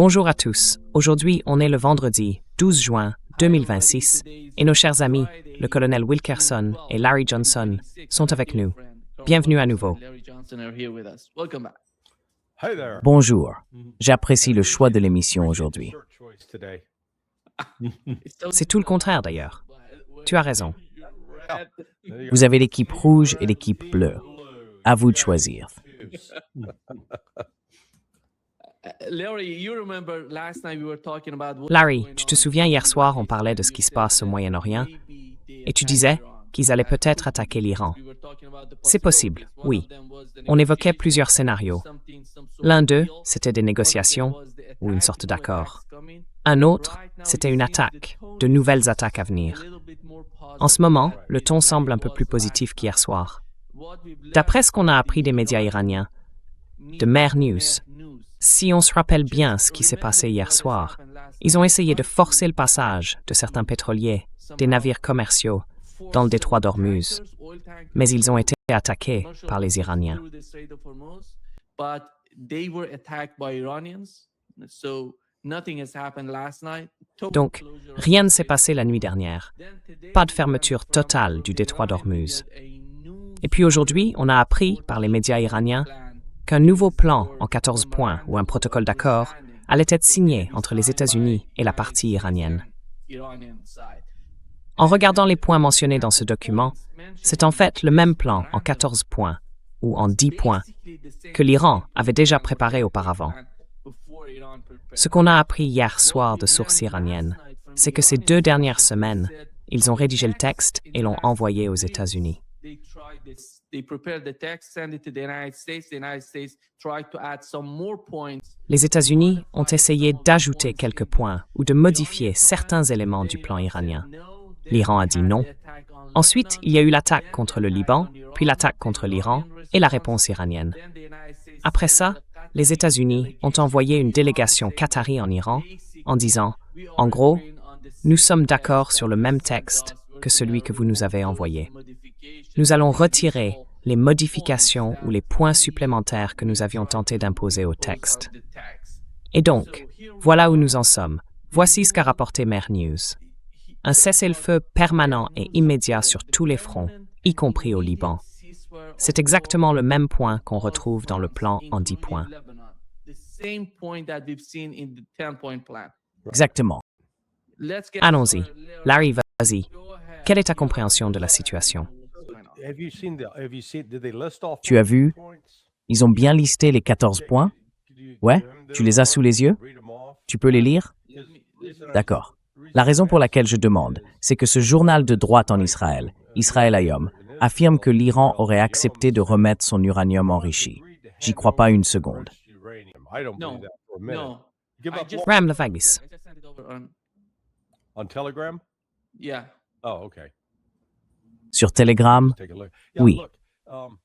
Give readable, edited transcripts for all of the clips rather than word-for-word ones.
Bonjour à tous. Aujourd'hui, on est le vendredi 12 juin 2026 et nos chers amis, le colonel Wilkerson et Larry Johnson, sont avec nous. Bienvenue à nouveau. Bonjour. J'apprécie le choix de l'émission aujourd'hui. C'est tout le contraire d'ailleurs. Tu as raison. Vous avez l'équipe rouge et l'équipe bleue. À vous de choisir. Larry, tu te souviens hier soir, on parlait de ce qui se passe au Moyen-Orient et tu disais qu'ils allaient peut-être attaquer l'Iran. C'est possible, oui. On évoquait plusieurs scénarios. L'un d'eux, c'était des négociations ou une sorte d'accord. Un autre, c'était une attaque, de nouvelles attaques à venir. En ce moment, le ton semble un peu plus positif qu'hier soir. D'après ce qu'on a appris des médias iraniens, de Mer News, si on se rappelle bien ce qui s'est passé hier soir, ils ont essayé de forcer le passage de certains pétroliers, des navires commerciaux, dans le détroit d'Ormuz, mais ils ont été attaqués par les Iraniens. Donc, rien ne s'est passé la nuit dernière. Pas de fermeture totale du détroit d'Ormuz. Et puis aujourd'hui, on a appris par les médias iraniens qu'un nouveau plan en 14 points ou un protocole d'accord allait être signé entre les États-Unis et la partie iranienne. En regardant les points mentionnés dans ce document, c'est en fait le même plan en 14 points ou en 10 points que l'Iran avait déjà préparé auparavant. Ce qu'on a appris hier soir de sources iraniennes, c'est que ces 2 dernières semaines, ils ont rédigé le texte et l'ont envoyé aux États-Unis. Les États-Unis ont essayé d'ajouter quelques points ou de modifier certains éléments du plan iranien. L'Iran a dit non. Ensuite, il y a eu l'attaque contre le Liban, puis l'attaque contre l'Iran et la réponse iranienne. Après ça, les États-Unis ont envoyé une délégation qatari en Iran en disant, en gros, nous sommes d'accord sur le même texte que celui que vous nous avez envoyé. Nous allons retirer les modifications ou les points supplémentaires que nous avions tenté d'imposer au texte. Et donc, voilà où nous en sommes. Voici ce qu'a rapporté Mer News. Un cessez-le-feu permanent et immédiat sur tous les fronts, y compris au Liban. C'est exactement le même point qu'on retrouve dans le plan en 10 points. Exactement. Allons-y. Larry, vas-y. Quelle est ta compréhension de la situation? Tu as vu? Ils ont bien listé les 14 points? Ouais? Tu les as sous les yeux? Tu peux les lire? D'accord. La raison pour laquelle je demande, c'est que ce journal de droite en Israël, Israel Hayom, affirme que l'Iran aurait accepté de remettre son uranium enrichi. J'y crois pas une seconde. Ram Levagis. On Telegram? Yeah. Oh, okay. Sur Telegram? Take a look. Oui. Um,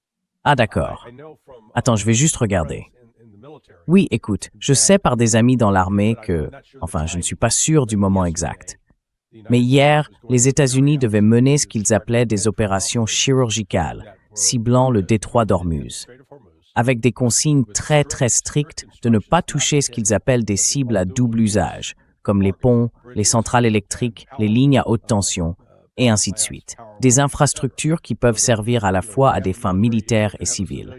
Ah d'accord. I know from, Attends, je vais juste regarder. in the military. Oui, écoute, je sais par des amis dans l'armée que... Enfin, je ne suis pas sûr du moment exact. Mais hier, les États-Unis devaient mener ce qu'ils appelaient des opérations chirurgicales, ciblant le détroit d'Ormuz, avec des consignes très très strictes de ne pas toucher ce qu'ils appellent des cibles à double usage, comme les ponts, les centrales électriques, les lignes à haute tension, et ainsi de suite. Des infrastructures qui peuvent servir à la fois à des fins militaires et civiles.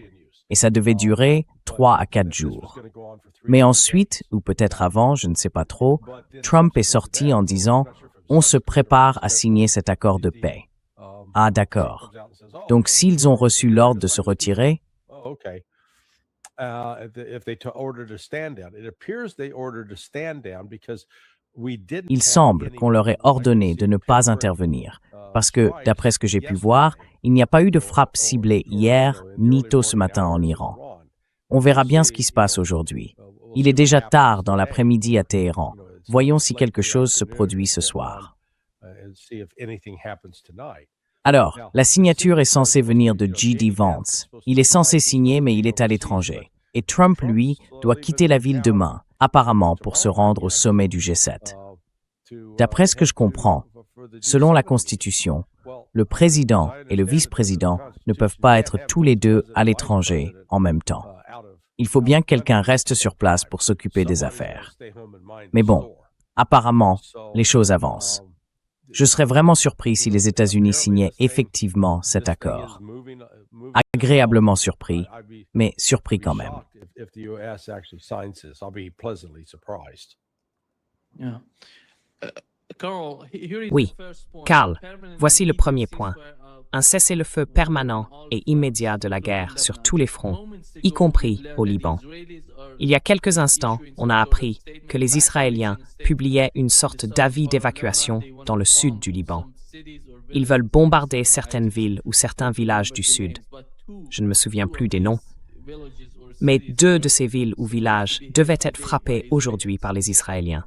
Et ça devait durer 3 à 4 jours. Mais ensuite, ou peut-être avant, je ne sais pas trop, Trump est sorti en disant « On se prépare à signer cet accord de paix ». Ah d'accord. Donc s'ils ont reçu l'ordre de se retirer, Oh, okay. If they ordered to stand down, it appears they ordered to stand down because we didn't. il semble qu'on leur ait ordonné de ne pas intervenir. Parce que, d'après ce que j'ai pu voir, il n'y a pas eu de frappe ciblée hier ni tôt ce matin en Iran. On verra bien ce qui se passe aujourd'hui. Il est déjà tard dans l'après-midi à Téhéran. Voyons si quelque chose se produit ce soir. Alors, la signature est censée venir de J.D. Vance. Il est censé signer, mais il est à l'étranger. Et Trump, lui, doit quitter la ville demain, apparemment pour se rendre au sommet du G7. D'après ce que je comprends, selon la Constitution, le président et le vice-président ne peuvent pas être tous les deux à l'étranger en même temps. Il faut bien que quelqu'un reste sur place pour s'occuper des affaires. Mais bon, apparemment, les choses avancent. Je serais vraiment surpris si les États-Unis signaient effectivement cet accord. Agréablement surpris, mais surpris quand même. Oui, Carl, voici le premier point. Un cessez-le-feu permanent et immédiat de la guerre sur tous les fronts, y compris au Liban. Il y a quelques instants, on a appris que les Israéliens publiaient une sorte d'avis d'évacuation dans le sud du Liban. Ils veulent bombarder certaines villes ou certains villages du sud. Je ne me souviens plus des noms. Mais 2 de ces villes ou villages devaient être frappés aujourd'hui par les Israéliens.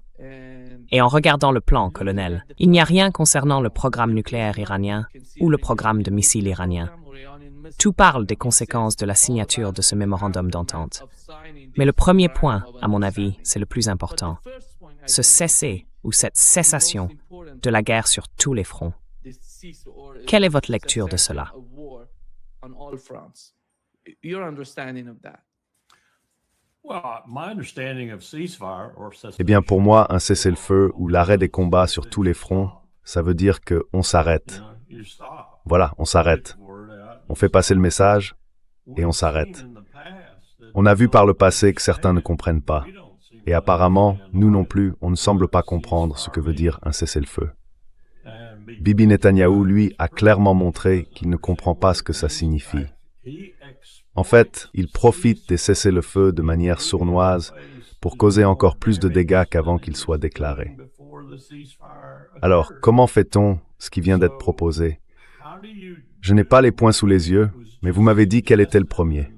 Et en regardant le plan, colonel, il n'y a rien concernant le programme nucléaire iranien ou le programme de missiles iranien. Tout parle des conséquences de la signature de ce mémorandum d'entente. Mais le premier point, à mon avis, c'est le plus important. Ce cesser ou cette cessation de la guerre sur tous les fronts. Quelle est votre lecture de cela? Eh bien, pour moi, un cessez-le-feu ou l'arrêt des combats sur tous les fronts, ça veut dire qu'on s'arrête. Voilà, on s'arrête. On fait passer le message et on s'arrête. On a vu par le passé que certains ne comprennent pas. Et apparemment, nous non plus, on ne semble pas comprendre ce que veut dire un cessez-le-feu. Bibi Netanyahou, lui, a clairement montré qu'il ne comprend pas ce que ça signifie. En fait, il profite des cessez-le-feu de manière sournoise pour causer encore plus de dégâts qu'avant qu'ils soient déclarés. Alors, comment fait-on ce qui vient d'être proposé? Je n'ai pas les points sous les yeux, mais vous m'avez dit quel était le premier.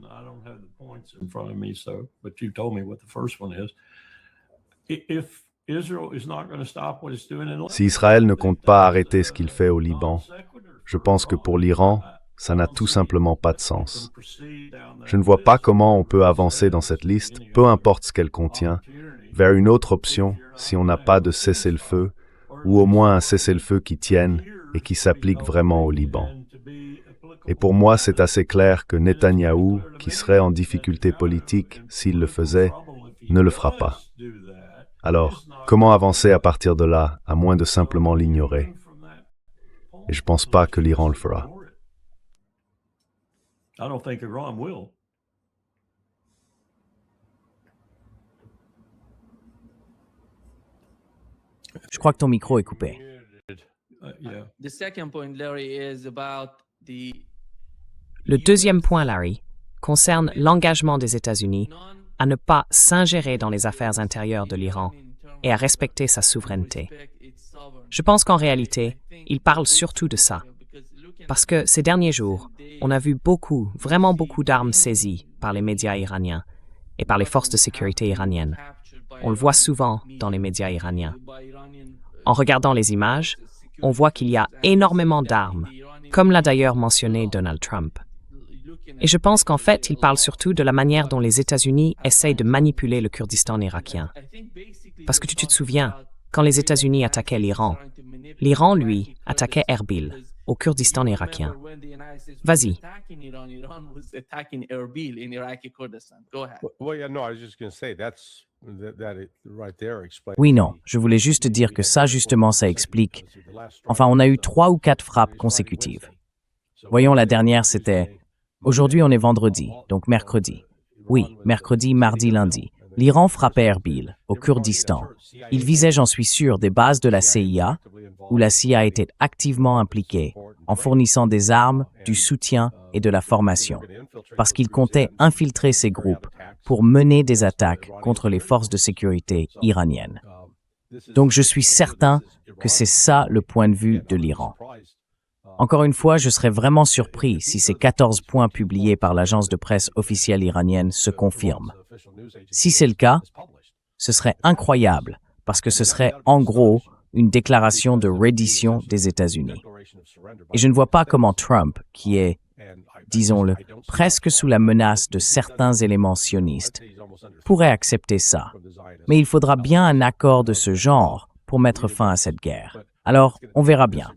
Si Israël ne compte pas arrêter ce qu'il fait au Liban, je pense que pour l'Iran, ça n'a tout simplement pas de sens. Je ne vois pas comment on peut avancer dans cette liste, peu importe ce qu'elle contient, vers une autre option si on n'a pas de cessez-le-feu, ou au moins un cessez-le-feu qui tienne et qui s'applique vraiment au Liban. Et pour moi, c'est assez clair que Netanyahou, qui serait en difficulté politique s'il le faisait, ne le fera pas. Alors, comment avancer à partir de là, à moins de simplement l'ignorer? Et je ne pense pas que l'Iran le fera. Je crois que ton micro est coupé. Le deuxième point, Larry, concerne l'engagement des États-Unis à ne pas s'ingérer dans les affaires intérieures de l'Iran et à respecter sa souveraineté. Je pense qu'en réalité, il parle surtout de ça. Parce que ces derniers jours, on a vu beaucoup, vraiment beaucoup d'armes saisies par les médias iraniens et par les forces de sécurité iraniennes. On le voit souvent dans les médias iraniens. En regardant les images, on voit qu'il y a énormément d'armes, comme l'a d'ailleurs mentionné Donald Trump. Et je pense qu'en fait, il parle surtout de la manière dont les États-Unis essayent de manipuler le Kurdistan irakien. Parce que tu te souviens, quand les États-Unis attaquaient l'Iran, lui, attaquait Erbil, au Kurdistan irakien. Vas-y. Oui, non, je voulais juste dire que ça, justement, ça explique. Enfin, on a eu 3 ou 4 frappes consécutives. Voyons, la dernière, c'était... Aujourd'hui, on est vendredi, donc mercredi. Oui, mercredi, mardi, lundi. L'Iran frappait Erbil, au Kurdistan. Il visait, j'en suis sûr, des bases de la CIA, où la CIA était activement impliquée, en fournissant des armes, du soutien et de la formation, parce qu'il comptait infiltrer ces groupes pour mener des attaques contre les forces de sécurité iraniennes. Donc je suis certain que c'est ça le point de vue de l'Iran. Encore une fois, je serais vraiment surpris si ces 14 points publiés par l'agence de presse officielle iranienne se confirment. Si c'est le cas, ce serait incroyable, parce que ce serait, en gros, une déclaration de reddition des États-Unis. Et je ne vois pas comment Trump, qui est, disons-le, presque sous la menace de certains éléments sionistes, pourrait accepter ça. Mais il faudra bien un accord de ce genre pour mettre fin à cette guerre. Alors, on verra bien.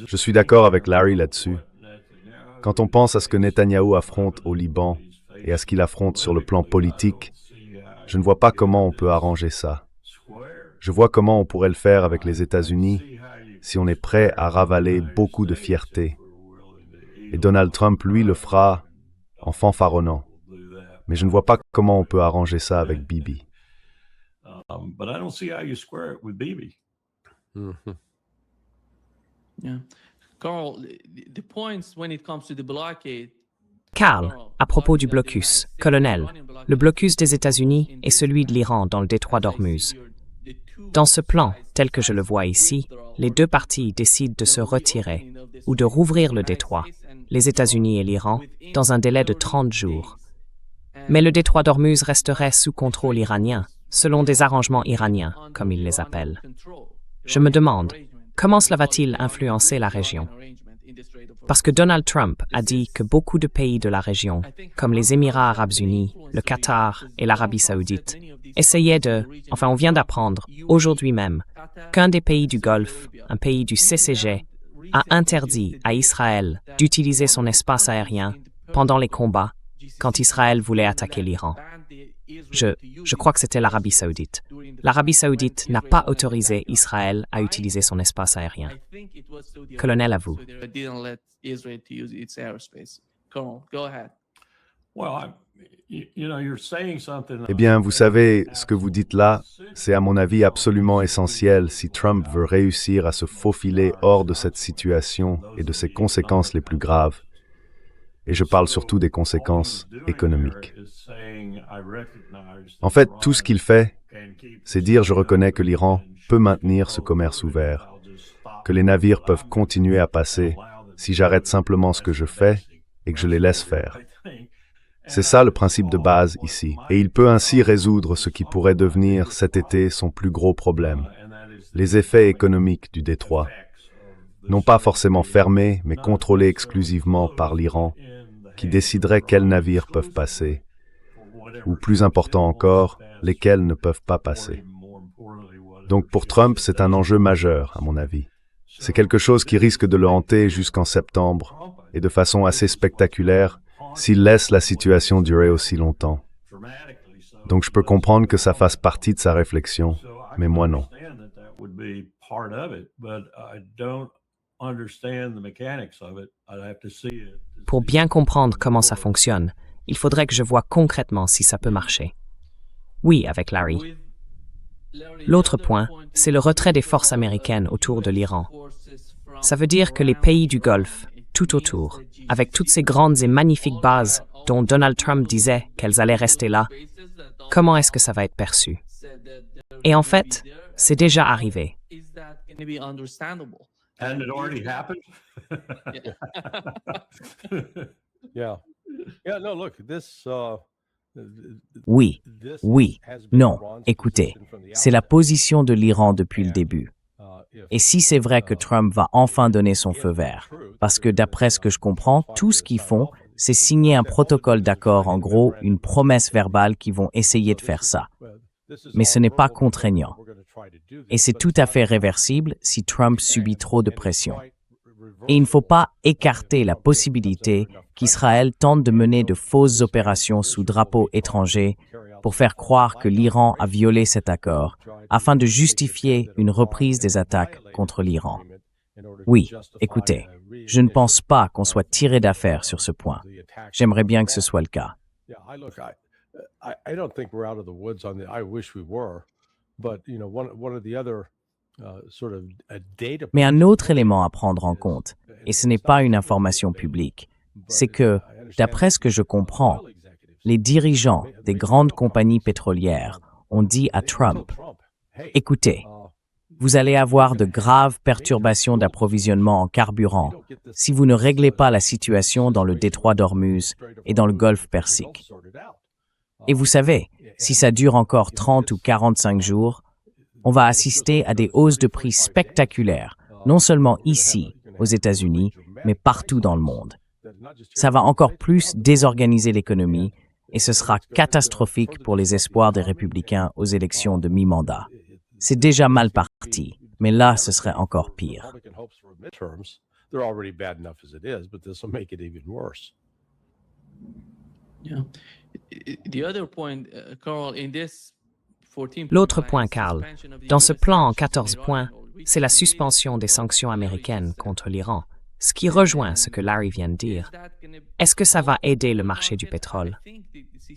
Je suis d'accord avec Larry là-dessus. Quand on pense à ce que Netanyahou affronte au Liban et à ce qu'il affronte sur le plan politique, je ne vois pas comment on peut arranger ça. Je vois comment on pourrait le faire avec les États-Unis si on est prêt à ravaler beaucoup de fierté. Et Donald Trump, lui, le fera en fanfaronnant. Mais je ne vois pas comment on peut arranger ça avec Bibi. Mhm. Yeah. Carl, the points when it comes to the blockade. Karl, à propos du blocus, colonel, le blocus des États-Unis est celui de l'Iran dans le détroit d'Ormuz. Dans ce plan, tel que je le vois ici, les deux parties décident de se retirer ou de rouvrir le détroit, les États-Unis et l'Iran, dans un délai de 30 jours. Mais le détroit d'Ormuz resterait sous contrôle iranien, selon des arrangements iraniens, comme ils les appellent. Je me demande, comment cela va-t-il influencer la région? Parce que Donald Trump a dit que beaucoup de pays de la région, comme les Émirats arabes unis, le Qatar et l'Arabie saoudite, essayaient on vient d'apprendre, aujourd'hui même, qu'un des pays du Golfe, un pays du CCG, a interdit à Israël d'utiliser son espace aérien pendant les combats quand Israël voulait attaquer l'Iran. Je crois que c'était l'Arabie saoudite. L'Arabie saoudite n'a pas autorisé Israël à utiliser son espace aérien. Colonel, à vous. Eh bien, vous savez, ce que vous dites là, c'est à mon avis absolument essentiel si Trump veut réussir à se faufiler hors de cette situation et de ses conséquences les plus graves. Et je parle surtout des conséquences économiques. En fait, tout ce qu'il fait, c'est dire je reconnais que l'Iran peut maintenir ce commerce ouvert, que les navires peuvent continuer à passer si j'arrête simplement ce que je fais et que je les laisse faire. C'est ça le principe de base ici. Et il peut ainsi résoudre ce qui pourrait devenir cet été son plus gros problème, les effets économiques du détroit. Non pas forcément fermés, mais contrôlés exclusivement par l'Iran, qui déciderait quels navires peuvent passer, ou plus important encore, lesquels ne peuvent pas passer. Donc pour Trump, c'est un enjeu majeur, à mon avis. C'est quelque chose qui risque de le hanter jusqu'en septembre, et de façon assez spectaculaire, s'il laisse la situation durer aussi longtemps. Donc je peux comprendre que ça fasse partie de sa réflexion, mais moi non. Pour bien comprendre comment ça fonctionne, il faudrait que je voie concrètement si ça peut marcher. Oui, avec Larry. L'autre point, c'est le retrait des forces américaines autour de l'Iran. Ça veut dire que les pays du Golfe, tout autour, avec toutes ces grandes et magnifiques bases dont Donald Trump disait qu'elles allaient rester là, comment est-ce que ça va être perçu? Et en fait, c'est déjà arrivé. Yeah. Yeah, no, look, this Oui, oui, has been non, Iran's écoutez, position from the c'est la outset. position de l'Iran depuis le début. Et si c'est vrai que Trump va enfin donner son feu vert, parce que d'après ce que je comprends, tout ce qu'ils font, c'est signer un protocole d'accord, en gros, une promesse verbale qu'ils vont essayer de faire ça. Mais ce n'est pas contraignant. Et c'est tout à fait réversible si Trump subit trop de pression. Et il ne faut pas écarter la possibilité qu'Israël tente de mener de fausses opérations sous drapeau étranger pour faire croire que l'Iran a violé cet accord, afin de justifier une reprise des attaques contre l'Iran. Oui, écoutez, je ne pense pas qu'on soit tiré d'affaire sur ce point. J'aimerais bien que ce soit le cas. I don't think we're out of the woods on the. I wish we were, but one of the other sort of data. Mais un autre élément à prendre en compte, et ce n'est pas une information publique, c'est que, d'après ce que je comprends, les dirigeants des grandes compagnies pétrolières ont dit à Trump, « Écoutez, vous allez avoir de graves perturbations d'approvisionnement en carburant si vous ne réglez pas la situation dans le détroit d'Ormuz et dans le golfe Persique. Et vous savez, si ça dure encore 30 ou 45 jours, on va assister à des hausses de prix spectaculaires, non seulement ici, aux États-Unis, mais partout dans le monde. Ça va encore plus désorganiser l'économie et ce sera catastrophique pour les espoirs des républicains aux élections de mi-mandat. C'est déjà mal parti, mais là, ce serait encore pire. Republican hopes for midterms, they're already bad enough as it is, but this will make it even worse. Yeah. The other point, Carl, in this 14 L'autre point, Carl, dans ce plan en 14 points, c'est la suspension des sanctions américaines contre l'Iran, ce qui rejoint ce que Larry vient de dire. Est-ce que ça va aider le marché du pétrole?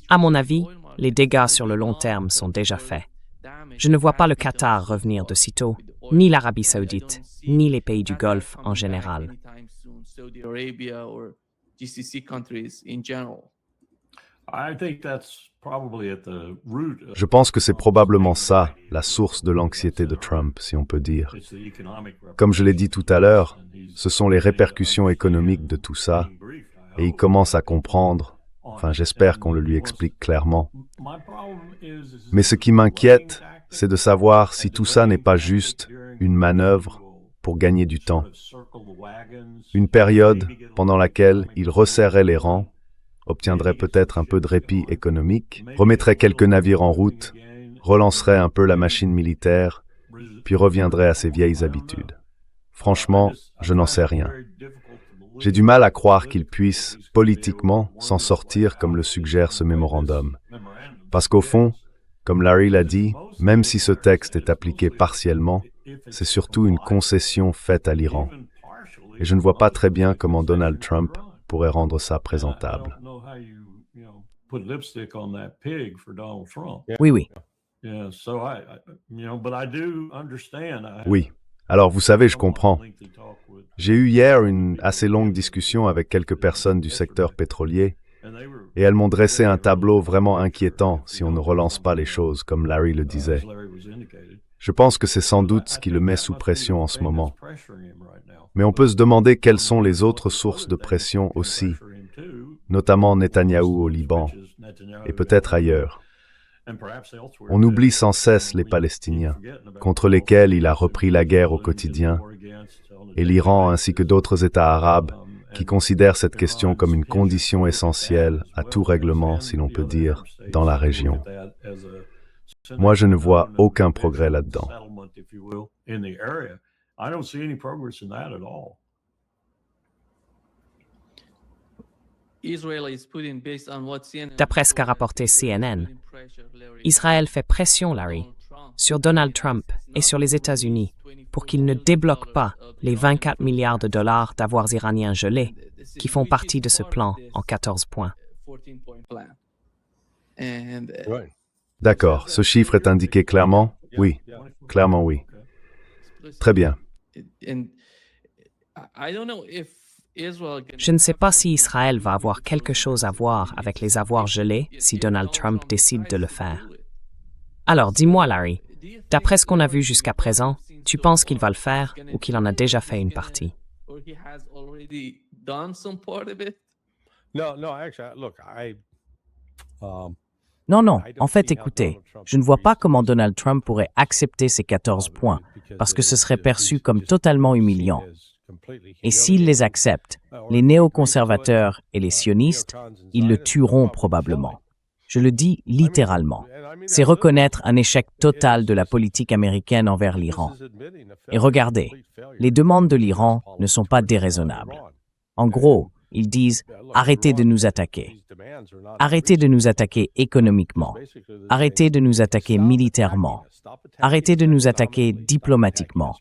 À mon avis, les dégâts sur le long terme sont déjà faits. Je ne vois pas le Qatar revenir de sitôt, ni l'Arabie saoudite, ni les pays du Golfe en général. Je pense que c'est probablement ça, la source de l'anxiété de Trump, si on peut dire. Comme je l'ai dit tout à l'heure, ce sont les répercussions économiques de tout ça, et il commence à comprendre, enfin j'espère qu'on le lui explique clairement. Mais ce qui m'inquiète, c'est de savoir si tout ça n'est pas juste une manœuvre pour gagner du temps. Une période pendant laquelle il resserrait les rangs, obtiendrait peut-être un peu de répit économique, remettrait quelques navires en route, relancerait un peu la machine militaire, puis reviendrait à ses vieilles habitudes. Franchement, je n'en sais rien. J'ai du mal à croire qu'il puisse, politiquement, s'en sortir comme le suggère ce mémorandum. Parce qu'au fond, comme Larry l'a dit, même si ce texte est appliqué partiellement, c'est surtout une concession faite à l'Iran. Et je ne vois pas très bien comment Donald Trump pourrait rendre ça présentable. Oui, oui. Oui. Alors, vous savez, je comprends. J'ai eu hier une assez longue discussion avec quelques personnes du secteur pétrolier, et elles m'ont dressé un tableau vraiment inquiétant si on ne relance pas les choses, comme Larry le disait. Je pense que c'est sans doute ce qui le met sous pression en ce moment. Mais on peut se demander quelles sont les autres sources de pression aussi, notamment Netanyahou au Liban, et peut-être ailleurs. On oublie sans cesse les Palestiniens, contre lesquels il a repris la guerre au quotidien, et l'Iran ainsi que d'autres États arabes qui considèrent cette question comme une condition essentielle à tout règlement, si l'on peut dire, dans la région. Moi, je ne vois aucun progrès là-dedans. D'après ce qu'a rapporté CNN, Israël fait pression, Larry, sur Donald Trump et sur les États-Unis pour qu'ils ne débloquent pas les 24 milliards de dollars d'avoirs iraniens gelés qui font partie de ce plan en 14 points. D'accord, ce chiffre est indiqué clairement? Oui, clairement oui. Très bien. Je ne sais pas si Israël va avoir quelque chose à voir avec les avoirs gelés si Donald Trump décide de le faire. Alors, dis-moi, Larry, d'après ce qu'on a vu jusqu'à présent, tu penses qu'il va le faire ou qu'il en a déjà fait une partie? Non, en fait, écoutez, je ne vois pas comment Donald Trump pourrait accepter ces 14 points, parce que ce serait perçu comme totalement humiliant. Et s'il les accepte, les néoconservateurs et les sionistes, ils le tueront probablement. Je le dis littéralement. C'est reconnaître un échec total de la politique américaine envers l'Iran. Et regardez, les demandes de l'Iran ne sont pas déraisonnables. En gros, ils disent « Arrêtez de nous attaquer. Arrêtez de nous attaquer économiquement. Arrêtez de nous attaquer militairement. Arrêtez de nous attaquer diplomatiquement.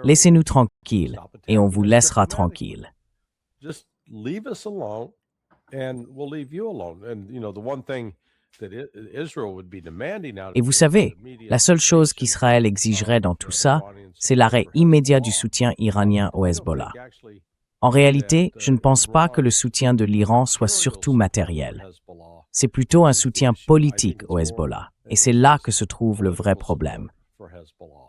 Laissez-nous tranquilles et on vous laissera tranquille. » Et vous savez, la seule chose qu'Israël exigerait dans tout ça, c'est l'arrêt immédiat du soutien iranien au Hezbollah. En réalité, je ne pense pas que le soutien de l'Iran soit surtout matériel. C'est plutôt un soutien politique au Hezbollah, et c'est là que se trouve le vrai problème.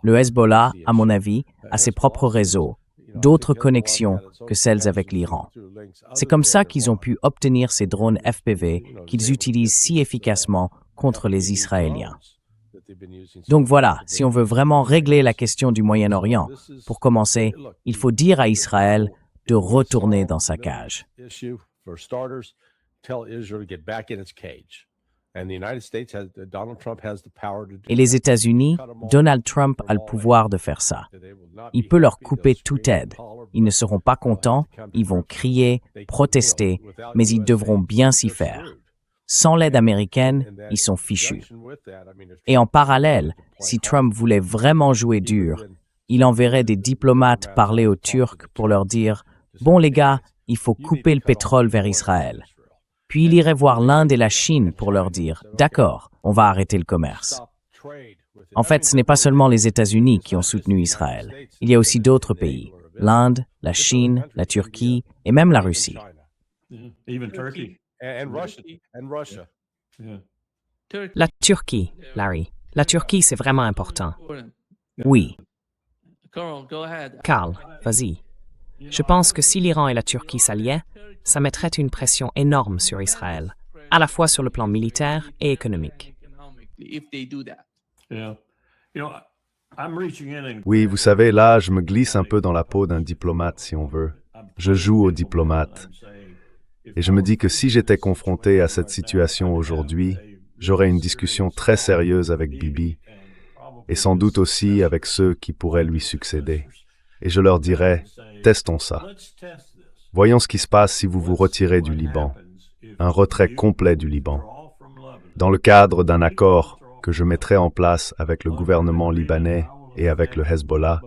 Le Hezbollah, à mon avis, a ses propres réseaux, d'autres connexions que celles avec l'Iran. C'est comme ça qu'ils ont pu obtenir ces drones FPV qu'ils utilisent si efficacement contre les Israéliens. Donc voilà, si on veut vraiment régler la question du Moyen-Orient, pour commencer, il faut dire à Israël de retourner dans sa cage. Et les États-Unis, Donald Trump a le pouvoir de faire ça. Il peut leur couper toute aide. Ils ne seront pas contents, ils vont crier, protester, mais ils devront bien s'y faire. Sans l'aide américaine, ils sont fichus. Et en parallèle, si Trump voulait vraiment jouer dur, il enverrait des diplomates parler aux Turcs pour leur dire « Bon les gars, il faut couper le pétrole vers Israël ». Puis il irait voir l'Inde et la Chine pour leur dire « D'accord, on va arrêter le commerce ». En fait, ce n'est pas seulement les États-Unis qui ont soutenu Israël. Il y a aussi d'autres pays, l'Inde, la Chine, la Turquie et même la Russie. La Turquie, Larry. La Turquie, c'est vraiment important. Oui, Karl, vas-y. Je pense que si l'Iran et la Turquie s'alliaient, ça mettrait une pression énorme sur Israël, à la fois sur le plan militaire et économique. Oui, vous savez, là, je me glisse un peu dans la peau d'un diplomate, si on veut. Je joue au diplomate. Et je me dis que si j'étais confronté à cette situation aujourd'hui, j'aurais une discussion très sérieuse avec Bibi, et sans doute aussi avec ceux qui pourraient lui succéder. Et je leur dirais, testons ça. Voyons ce qui se passe si vous vous retirez du Liban. Un retrait complet du Liban. Dans le cadre d'un accord que je mettrai en place avec le gouvernement libanais et avec le Hezbollah,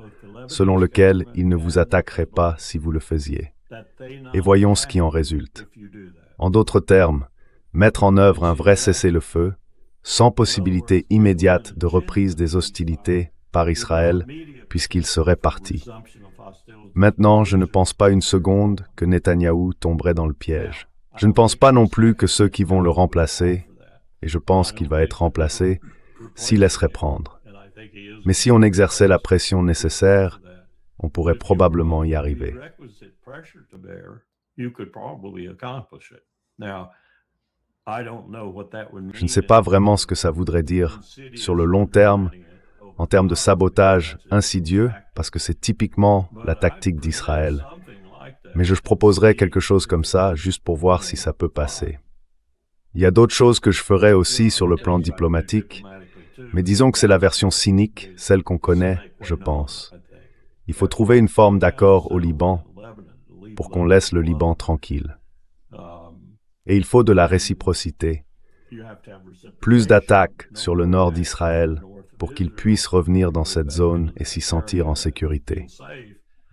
selon lequel il ne vous attaquerait pas si vous le faisiez. Et voyons ce qui en résulte. En d'autres termes, mettre en œuvre un vrai cessez-le-feu, sans possibilité immédiate de reprise des hostilités par Israël, puisqu'il serait parti. Maintenant, je ne pense pas une seconde que Netanyahou tomberait dans le piège. Je ne pense pas non plus que ceux qui vont le remplacer, et je pense qu'il va être remplacé, s'y laisseraient prendre. Mais si on exerçait la pression nécessaire, on pourrait probablement y arriver. Je ne sais pas vraiment ce que ça voudrait dire sur le long terme, en termes de sabotage insidieux, parce que c'est typiquement la tactique d'Israël. Mais je proposerais quelque chose comme ça, juste pour voir si ça peut passer. Il y a d'autres choses que je ferais aussi sur le plan diplomatique, mais disons que c'est la version cynique, celle qu'on connaît, je pense. Il faut trouver une forme d'accord au Liban pour qu'on laisse le Liban tranquille. Et il faut de la réciprocité. Plus d'attaques sur le nord d'Israël pour qu'ils puissent revenir dans cette zone et s'y sentir en sécurité.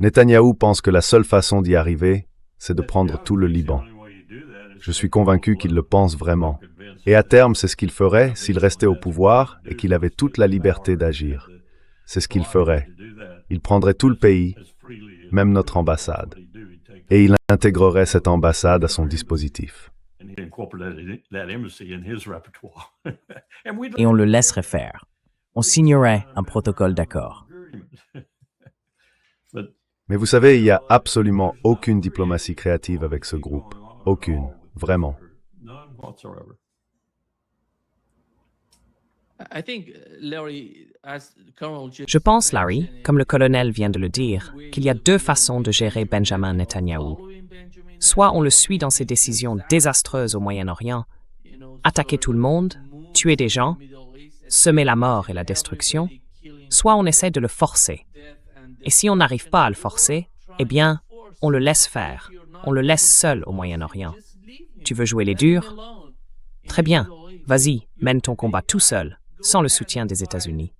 Netanyahou pense que la seule façon d'y arriver, c'est de prendre tout le Liban. Je suis convaincu qu'il le pense vraiment. Et à terme, c'est ce qu'il ferait s'il restait au pouvoir et qu'il avait toute la liberté d'agir. C'est ce qu'il ferait. Il prendrait tout le pays, même notre ambassade. Et il intégrerait cette ambassade à son dispositif. et on le laisserait faire. On signerait un protocole d'accord. Mais vous savez, il n'y a absolument aucune diplomatie créative avec ce groupe. Aucune. Vraiment. Je pense, Larry, comme le colonel vient de le dire, qu'il y a deux façons de gérer Benjamin Netanyahou. Soit on le suit dans ses décisions désastreuses au Moyen-Orient, attaquer tout le monde, tuer des gens, semer la mort et la destruction, soit on essaie de le forcer. Et si on n'arrive pas à le forcer, eh bien, on le laisse faire. On le laisse seul au Moyen-Orient. Tu veux jouer les durs? Très bien, vas-y, mène ton combat tout seul, sans le soutien des États-Unis.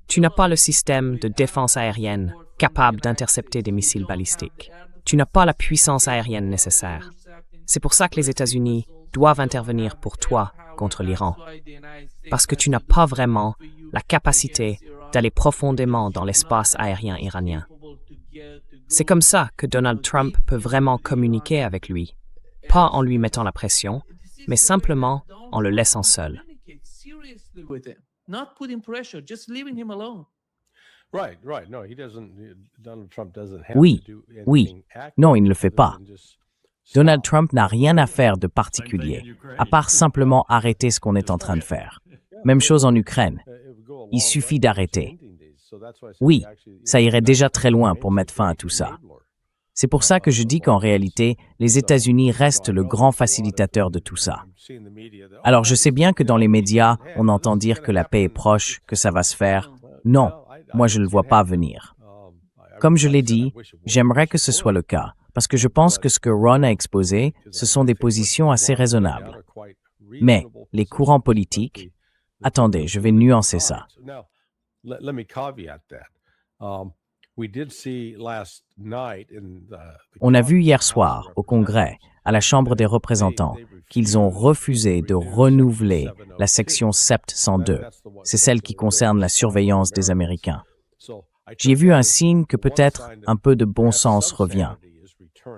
Tu n'as pas le système de défense aérienne capable d'intercepter des missiles balistiques. Tu n'as pas la puissance aérienne nécessaire. C'est pour ça que les États-Unis doivent intervenir pour toi contre l'Iran. Parce que tu n'as pas vraiment la capacité d'aller profondément dans l'espace aérien iranien. C'est comme ça que Donald Trump peut vraiment communiquer avec lui. Pas en lui mettant la pression, mais simplement en le laissant seul. Oui, oui. Non, il ne le fait pas. Donald Trump n'a rien à faire de particulier, à part simplement arrêter ce qu'on est en train de faire. Même chose en Ukraine. Il suffit d'arrêter. Oui, ça irait déjà très loin pour mettre fin à tout ça. C'est pour ça que je dis qu'en réalité, les États-Unis restent le grand facilitateur de tout ça. Alors je sais bien que dans les médias, on entend dire que la paix est proche, que ça va se faire. Non, moi je ne le vois pas venir. Comme je l'ai dit, j'aimerais que ce soit le cas, parce que je pense que ce que Ron a exposé, ce sont des positions assez raisonnables. Mais les courants politiques... Attendez, je vais nuancer ça. On a vu hier soir, au Congrès, à la Chambre des représentants, qu'ils ont refusé de renouveler la section SEPT 102. C'est celle qui concerne la surveillance des Américains. J'y ai vu un signe que peut-être un peu de bon sens revient.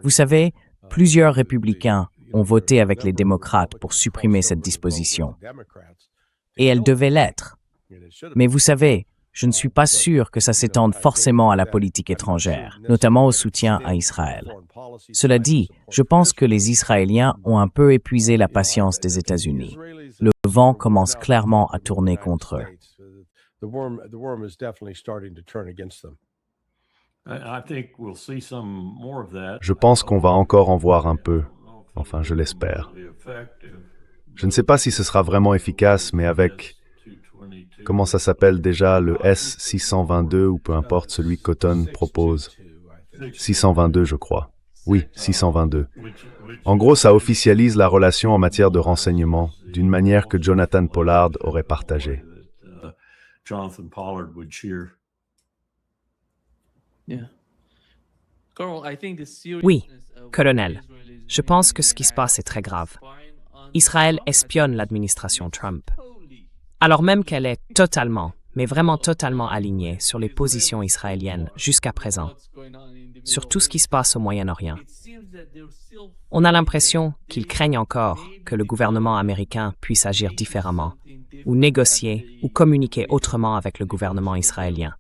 Vous savez, plusieurs républicains ont voté avec les démocrates pour supprimer cette disposition. Et elle devait l'être. Mais vous savez, je ne suis pas sûr que ça s'étende forcément à la politique étrangère, notamment au soutien à Israël. Cela dit, je pense que les Israéliens ont un peu épuisé la patience des États-Unis. Le vent commence clairement à tourner contre eux. Je pense qu'on va encore en voir un peu. Enfin, je l'espère. Je ne sais pas si ce sera vraiment efficace, mais avec, comment ça s'appelle déjà, le S-622 ou peu importe celui que Cotton propose. 622, je crois. Oui, 622. En gros, ça officialise la relation en matière de renseignement d'une manière que Jonathan Pollard aurait partagée. Oui, colonel, je pense que ce qui se passe est très grave. Israël espionne l'administration Trump, alors même qu'elle est totalement, mais vraiment totalement alignée sur les positions israéliennes jusqu'à présent, sur tout ce qui se passe au Moyen-Orient. On a l'impression qu'ils craignent encore que le gouvernement américain puisse agir différemment, ou négocier, ou communiquer autrement avec le gouvernement israélien.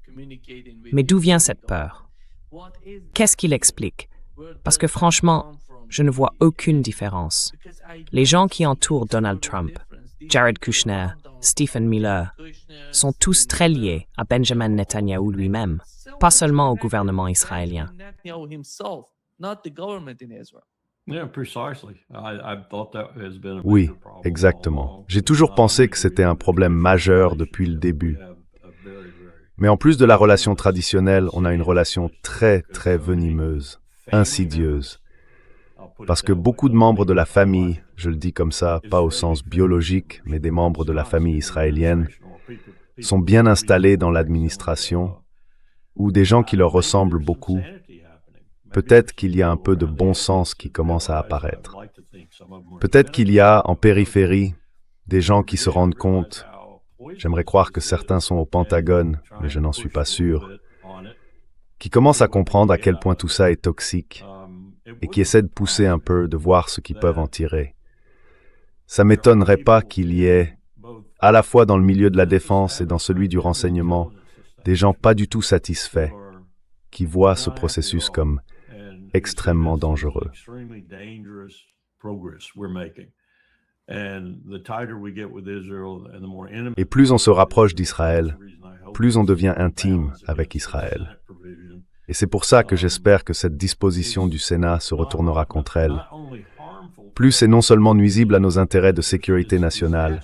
Mais d'où vient cette peur? Qu'est-ce qui l'explique? Parce que franchement, je ne vois aucune différence. Les gens qui entourent Donald Trump, Jared Kushner, Stephen Miller, sont tous très liés à Benjamin Netanyahou lui-même, pas seulement au gouvernement israélien. Oui, exactement. J'ai toujours pensé que c'était un problème majeur depuis le début. Mais en plus de la relation traditionnelle, on a une relation très, très venimeuse, insidieuse. Parce que beaucoup de membres de la famille, je le dis comme ça, pas au sens biologique, mais des membres de la famille israélienne, sont bien installés dans l'administration, ou des gens qui leur ressemblent beaucoup. Peut-être qu'il y a un peu de bon sens qui commence à apparaître. Peut-être qu'il y a, en périphérie, des gens qui se rendent compte, j'aimerais croire que certains sont au Pentagone, mais je n'en suis pas sûr, qui commencent à comprendre à quel point tout ça est toxique, et qui essaient de pousser un peu, de voir ce qu'ils peuvent en tirer. Ça ne m'étonnerait pas qu'il y ait, à la fois dans le milieu de la défense et dans celui du renseignement, des gens pas du tout satisfaits, qui voient ce processus comme extrêmement dangereux. Et plus on se rapproche d'Israël, plus on devient intime avec Israël. Et c'est pour ça que j'espère que cette disposition du Sénat se retournera contre elle. Plus c'est non seulement nuisible à nos intérêts de sécurité nationale,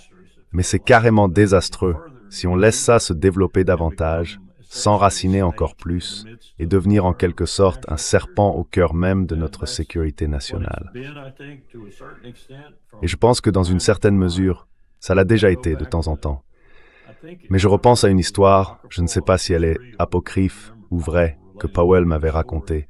mais c'est carrément désastreux si on laisse ça se développer davantage, s'enraciner encore plus et devenir en quelque sorte un serpent au cœur même de notre sécurité nationale. Et je pense que dans une certaine mesure, ça l'a déjà été de temps en temps. Mais je repense à une histoire, je ne sais pas si elle est apocryphe ou vraie, que Powell m'avait racontée.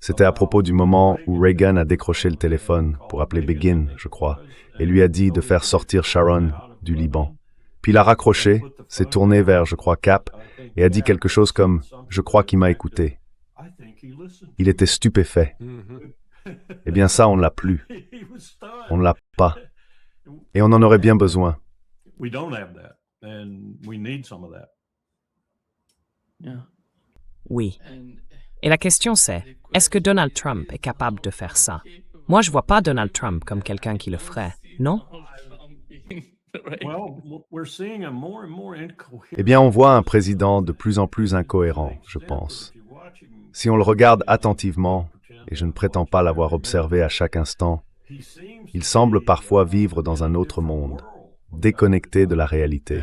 C'était à propos du moment où Reagan a décroché le téléphone pour appeler Begin, je crois, et lui a dit de faire sortir Sharon du Liban. Puis il a raccroché, s'est tourné vers, je crois, Cap, et a dit quelque chose comme « Je crois qu'il m'a écouté ». Il était stupéfait. Eh bien ça, on ne l'a plus. On ne l'a pas. Et on en aurait bien besoin. Oui. Et la question c'est, est-ce que Donald Trump est capable de faire ça? Moi, je ne vois pas Donald Trump comme quelqu'un qui le ferait, non? Eh bien, on voit un président de plus en plus incohérent, je pense. Si on le regarde attentivement, et je ne prétends pas l'avoir observé à chaque instant, il semble parfois vivre dans un autre monde, déconnecté de la réalité.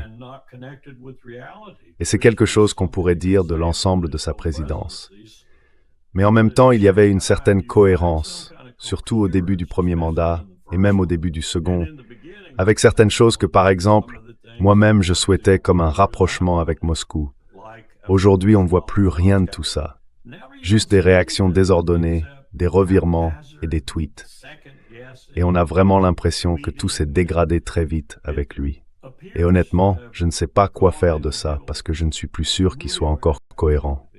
Et c'est quelque chose qu'on pourrait dire de l'ensemble de sa présidence. Mais en même temps, il y avait une certaine cohérence, surtout au début du premier mandat, et même au début du second, avec certaines choses que, par exemple, moi-même je souhaitais comme un rapprochement avec Moscou. Aujourd'hui, on ne voit plus rien de tout ça. Juste des réactions désordonnées, des revirements et des tweets. Et on a vraiment l'impression que tout s'est dégradé très vite avec lui. Et honnêtement, je ne sais pas quoi faire de ça, parce que je ne suis plus sûr qu'il soit encore cohérent.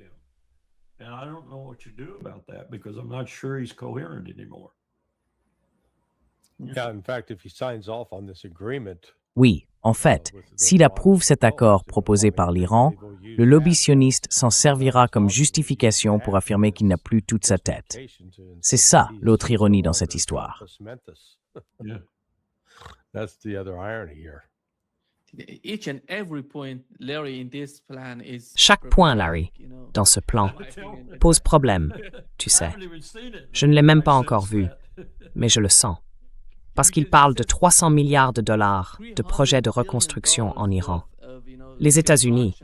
Yeah, in fact, if he signs off on this agreement, Oui, en fait, s'il approuve cet accord proposé par l'Iran, le lobby sioniste s'en servira comme justification pour affirmer qu'il n'a plus toute sa tête. C'est ça l'autre ironie dans cette histoire. That's the other irony here. Each and every point, Larry, in this plan is Chaque point, Larry, dans ce plan, pose problème, tu sais. Je ne l'ai même pas encore vu, mais je le sens. Parce qu'il parle de 300 milliards de dollars de projets de reconstruction en Iran. Les États-Unis,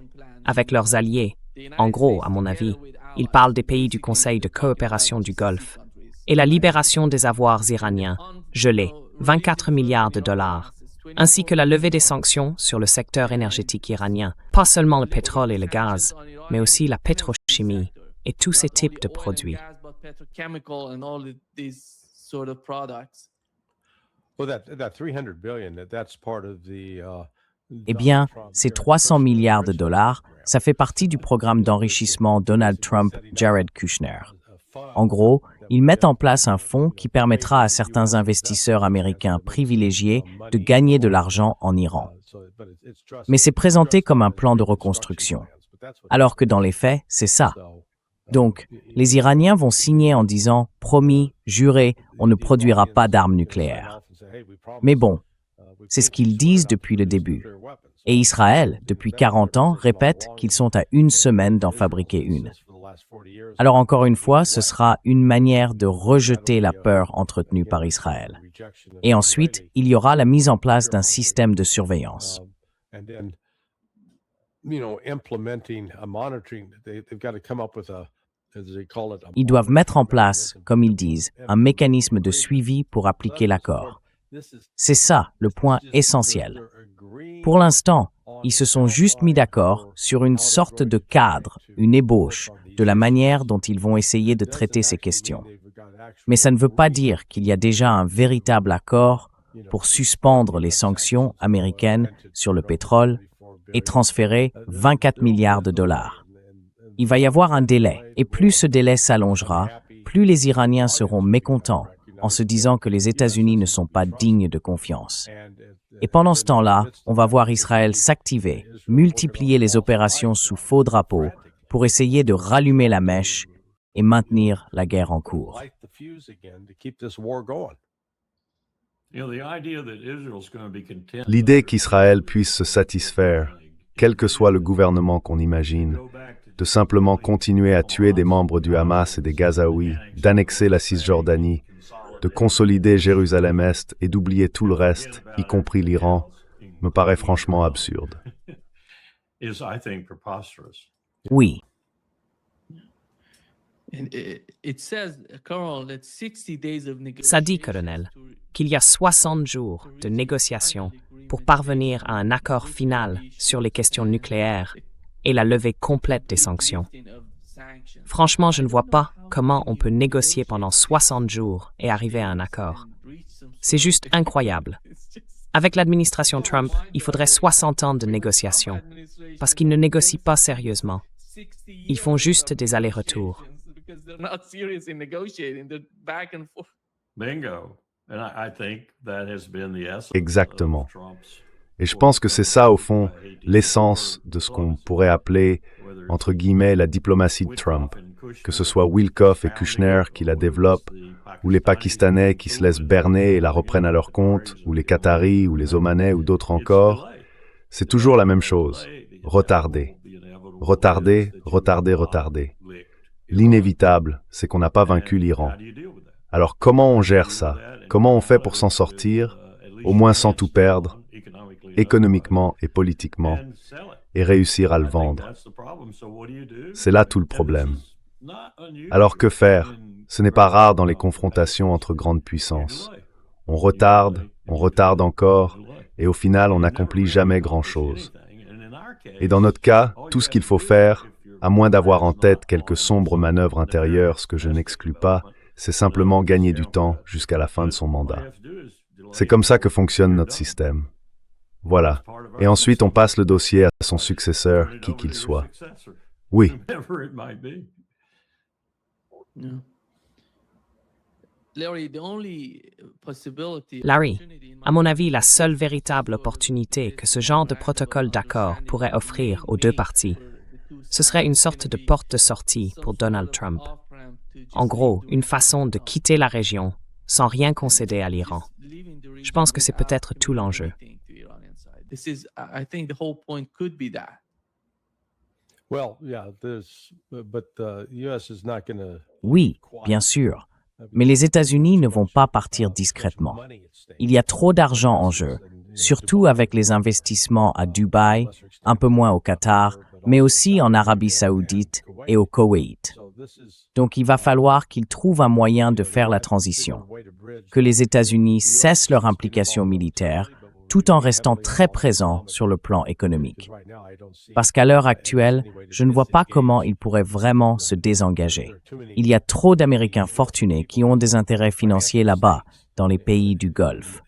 avec leurs alliés, en gros, à mon avis, ils parlent des pays du Conseil de coopération du Golfe, et la libération des avoirs iraniens, gelés, 24 milliards de dollars, ainsi que la levée des sanctions sur le secteur énergétique iranien, pas seulement le pétrole et le gaz, mais aussi la pétrochimie et tous ces types de produits. Well, that 300 billion, that's part of the Eh bien, ces 300 milliards de dollars, ça fait partie du programme d'enrichissement Donald Trump-Jared Kushner. En gros, ils mettent en place un fonds qui permettra à certains investisseurs américains privilégiés de gagner de l'argent en Iran. Mais c'est présenté comme un plan de reconstruction, alors que dans les faits, c'est ça. Donc, les Iraniens vont signer en disant « promis, juré, on ne produira pas d'armes nucléaires ». Mais bon, c'est ce qu'ils disent depuis le début. Et Israël, depuis 40 ans, répète qu'ils sont à une semaine d'en fabriquer une. Alors encore une fois, ce sera une manière de rejeter la peur entretenue par Israël. Et ensuite, il y aura la mise en place d'un système de surveillance. Ils doivent mettre en place, comme ils disent, un mécanisme de suivi pour appliquer l'accord. C'est ça le point essentiel. Pour l'instant, ils se sont juste mis d'accord sur une sorte de cadre, une ébauche, de la manière dont ils vont essayer de traiter ces questions. Mais ça ne veut pas dire qu'il y a déjà un véritable accord pour suspendre les sanctions américaines sur le pétrole et transférer 24 milliards de dollars. Il va y avoir un délai, et plus ce délai s'allongera, plus les Iraniens seront mécontents en se disant que les États-Unis ne sont pas dignes de confiance. Et pendant ce temps-là, on va voir Israël s'activer, multiplier les opérations sous faux drapeau pour essayer de rallumer la mèche et maintenir la guerre en cours. L'idée qu'Israël puisse se satisfaire, quel que soit le gouvernement qu'on imagine, de simplement continuer à tuer des membres du Hamas et des Gazaouis, d'annexer la Cisjordanie, de consolider Jérusalem-Est et d'oublier tout le reste, y compris l'Iran, me paraît franchement absurde. Oui. Ça dit, colonel, qu'il y a 60 jours de négociations pour parvenir à un accord final sur les questions nucléaires et la levée complète des sanctions. Franchement, je ne vois pas comment on peut négocier pendant 60 jours et arriver à un accord. C'est juste incroyable. Avec l'administration Trump, il faudrait 60 ans de négociations, parce qu'ils ne négocient pas sérieusement. Ils font juste des allers-retours. Exactement. Et je pense que c'est ça, au fond, l'essence de ce qu'on pourrait appeler, entre guillemets, la diplomatie de Trump. Que ce soit Wilkoff et Kushner qui la développent, ou les Pakistanais qui se laissent berner et la reprennent à leur compte, ou les Qataris, ou les Omanais, ou d'autres encore, c'est toujours la même chose. Retarder. Retarder, retarder, retarder. L'inévitable, c'est qu'on n'a pas vaincu l'Iran. Alors comment on gère ça? Comment on fait pour s'en sortir, au moins sans tout perdre, économiquement et politiquement, et réussir à le vendre? C'est là tout le problème. Alors que faire? Ce n'est pas rare dans les confrontations entre grandes puissances. On retarde encore, et au final on n'accomplit jamais grand-chose. Et dans notre cas, tout ce qu'il faut faire, à moins d'avoir en tête quelques sombres manœuvres intérieures, ce que je n'exclus pas, c'est simplement gagner du temps jusqu'à la fin de son mandat. C'est comme ça que fonctionne notre système. Voilà. Et ensuite, on passe le dossier à son successeur, qui qu'il soit. Oui. Larry, à mon avis, la seule véritable opportunité que ce genre de protocole d'accord pourrait offrir aux deux parties, ce serait une sorte de porte de sortie pour Donald Trump. En gros, une façon de quitter la région sans rien concéder à l'Iran. Je pense que c'est peut-être tout l'enjeu. Oui, bien sûr. Mais les États-Unis ne vont pas partir discrètement. Il y a trop d'argent en jeu, surtout avec les investissements à Dubaï, un peu moins au Qatar, mais aussi en Arabie Saoudite et au Koweït. Donc il va falloir qu'ils trouvent un moyen de faire la transition, que les États-Unis cessent leur implication militaire, tout en restant très présents sur le plan économique. Parce qu'à l'heure actuelle, je ne vois pas comment ils pourraient vraiment se désengager. Il y a trop d'Américains fortunés qui ont des intérêts financiers là-bas, dans les pays du Golfe.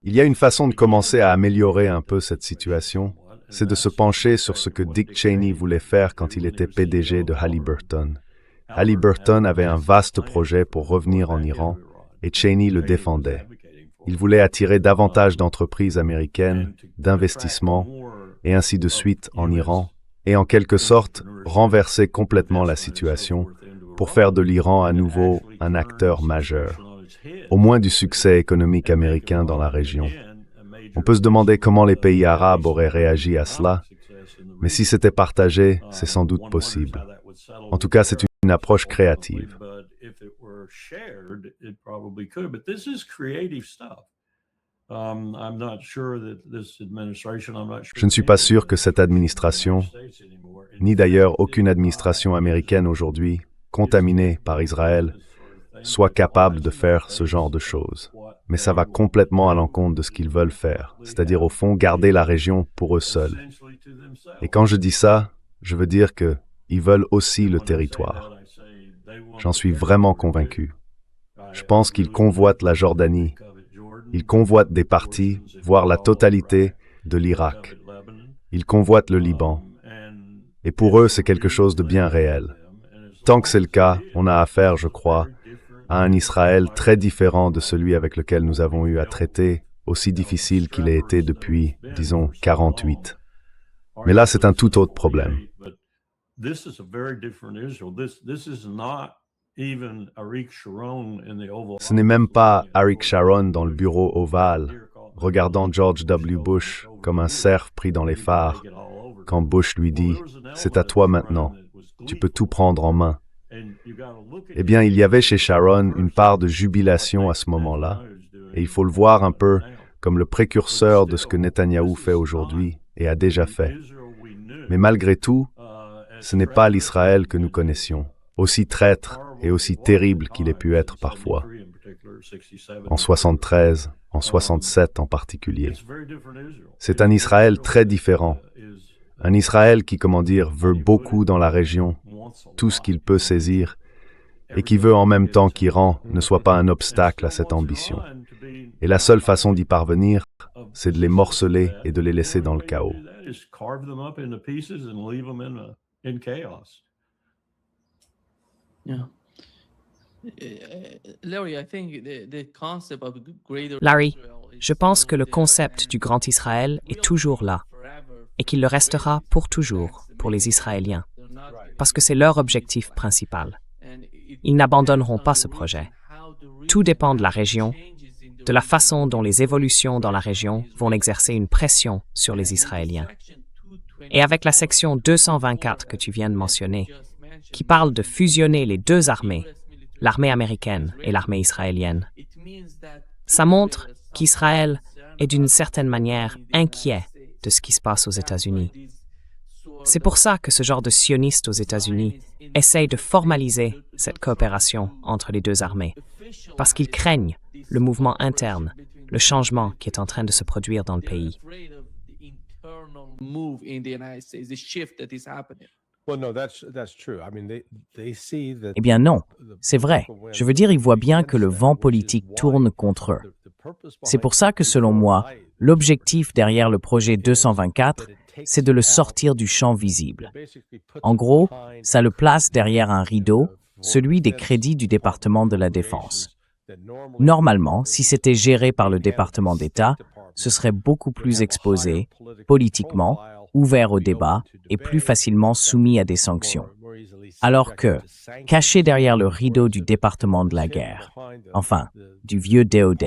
Il y a une façon de commencer à améliorer un peu cette situation, c'est de se pencher sur ce que Dick Cheney voulait faire quand il était PDG de Halliburton. Halliburton avait un vaste projet pour revenir en Iran et Cheney le défendait. Il voulait attirer davantage d'entreprises américaines, d'investissements et ainsi de suite en Iran et en quelque sorte renverser complètement la situation pour faire de l'Iran à nouveau un acteur majeur, au moins du succès économique américain dans la région. On peut se demander comment les pays arabes auraient réagi à cela, mais si c'était partagé, c'est sans doute possible. En tout cas, c'est une approche créative. Je ne suis pas sûr que cette administration, ni d'ailleurs aucune administration américaine aujourd'hui, contaminée par Israël, soit capable de faire ce genre de choses. Mais ça va complètement à l'encontre de ce qu'ils veulent faire, c'est-à-dire au fond garder la région pour eux seuls. Et quand je dis ça, je veux dire qu'ils veulent aussi le territoire. J'en suis vraiment convaincu. Je pense qu'ils convoitent la Jordanie, ils convoitent des parties, voire la totalité de l'Irak. Ils convoitent le Liban. Et pour eux, c'est quelque chose de bien réel. Tant que c'est le cas, on a affaire, je crois, à un Israël très différent de celui avec lequel nous avons eu à traiter, aussi difficile qu'il ait été depuis, disons, 48. Mais là, c'est un tout autre problème. Ce n'est même pas Aric Sharon dans le bureau ovale, regardant George W. Bush comme un cerf pris dans les phares, quand Bush lui dit « C'est à toi maintenant, tu peux tout prendre en main ». Eh bien, il y avait chez Sharon une part de jubilation à ce moment-là, et il faut le voir un peu comme le précurseur de ce que Netanyahou fait aujourd'hui et a déjà fait. Mais malgré tout, ce n'est pas l'Israël que nous connaissions, aussi traître et aussi terrible qu'il ait pu être parfois, en 73, en 67 en particulier. C'est un Israël très différent, un Israël qui, comment dire, veut beaucoup dans la région, tout ce qu'il peut saisir, et qui veut en même temps qu'Iran ne soit pas un obstacle à cette ambition. Et la seule façon d'y parvenir, c'est de les morceler et de les laisser dans le chaos. Larry, je pense que le concept du Grand Israël est toujours là et qu'il le restera pour toujours pour les Israéliens, parce que c'est leur objectif principal. Ils n'abandonneront pas ce projet. Tout dépend de la région de la façon dont les évolutions dans la région vont exercer une pression sur les Israéliens. Et avec la section 224 que tu viens de mentionner, qui parle de fusionner les deux armées, l'armée américaine et l'armée israélienne, ça montre qu'Israël est d'une certaine manière inquiet de ce qui se passe aux États-Unis. C'est pour ça que ce genre de sionistes aux États-Unis essaye de formaliser cette coopération entre les deux armées, parce qu'ils craignent le mouvement interne, le changement qui est en train de se produire dans le pays. Well, no, that's true. I mean, they see that Eh bien non, c'est vrai. Je veux dire, ils voient bien que le vent politique tourne contre eux. C'est pour ça que, selon moi, l'objectif derrière le projet 224, c'est de le sortir du champ visible. En gros, ça le place derrière un rideau, celui des crédits du département de la Défense. Normalement, si c'était géré par le département d'État, ce serait beaucoup plus exposé, politiquement, ouvert au débat et plus facilement soumis à des sanctions. Alors que, caché derrière le rideau du département de la guerre, enfin, du vieux DOD,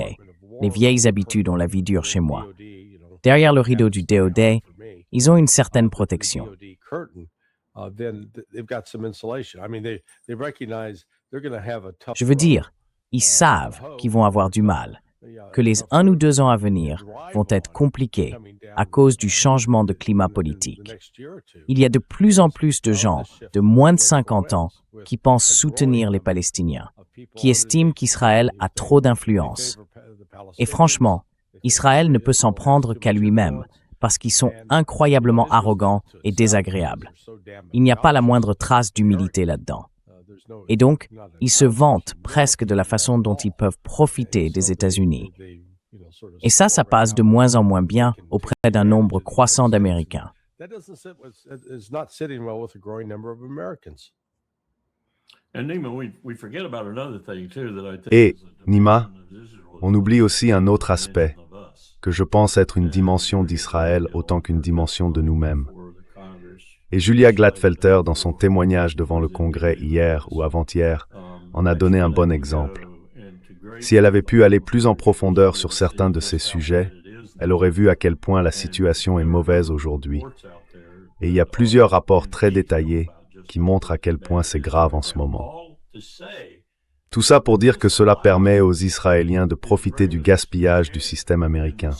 les vieilles habitudes ont la vie dure chez moi, derrière le rideau du DOD, ils ont une certaine protection. Je veux dire, ils savent qu'ils vont avoir du mal, que les 1 ou 2 ans à venir vont être compliqués à cause du changement de climat politique. Il y a de plus en plus de gens de moins de 50 ans qui pensent soutenir les Palestiniens, qui estiment qu'Israël a trop d'influence. Et franchement, Israël ne peut s'en prendre qu'à lui-même, parce qu'ils sont incroyablement arrogants et désagréables. Il n'y a pas la moindre trace d'humilité là-dedans. Et donc, ils se vantent presque de la façon dont ils peuvent profiter des États-Unis. Et ça passe de moins en moins bien auprès d'un nombre croissant d'Américains. Et, Nima, on oublie aussi un autre aspect, que je pense être une dimension d'Israël autant qu'une dimension de nous-mêmes. Et Julia Gladfelter, dans son témoignage devant le Congrès hier ou avant-hier, en a donné un bon exemple. Si elle avait pu aller plus en profondeur sur certains de ces sujets, elle aurait vu à quel point la situation est mauvaise aujourd'hui. Et il y a plusieurs rapports très détaillés qui montrent à quel point c'est grave en ce moment. Tout ça pour dire que cela permet aux Israéliens de profiter du gaspillage du système américain.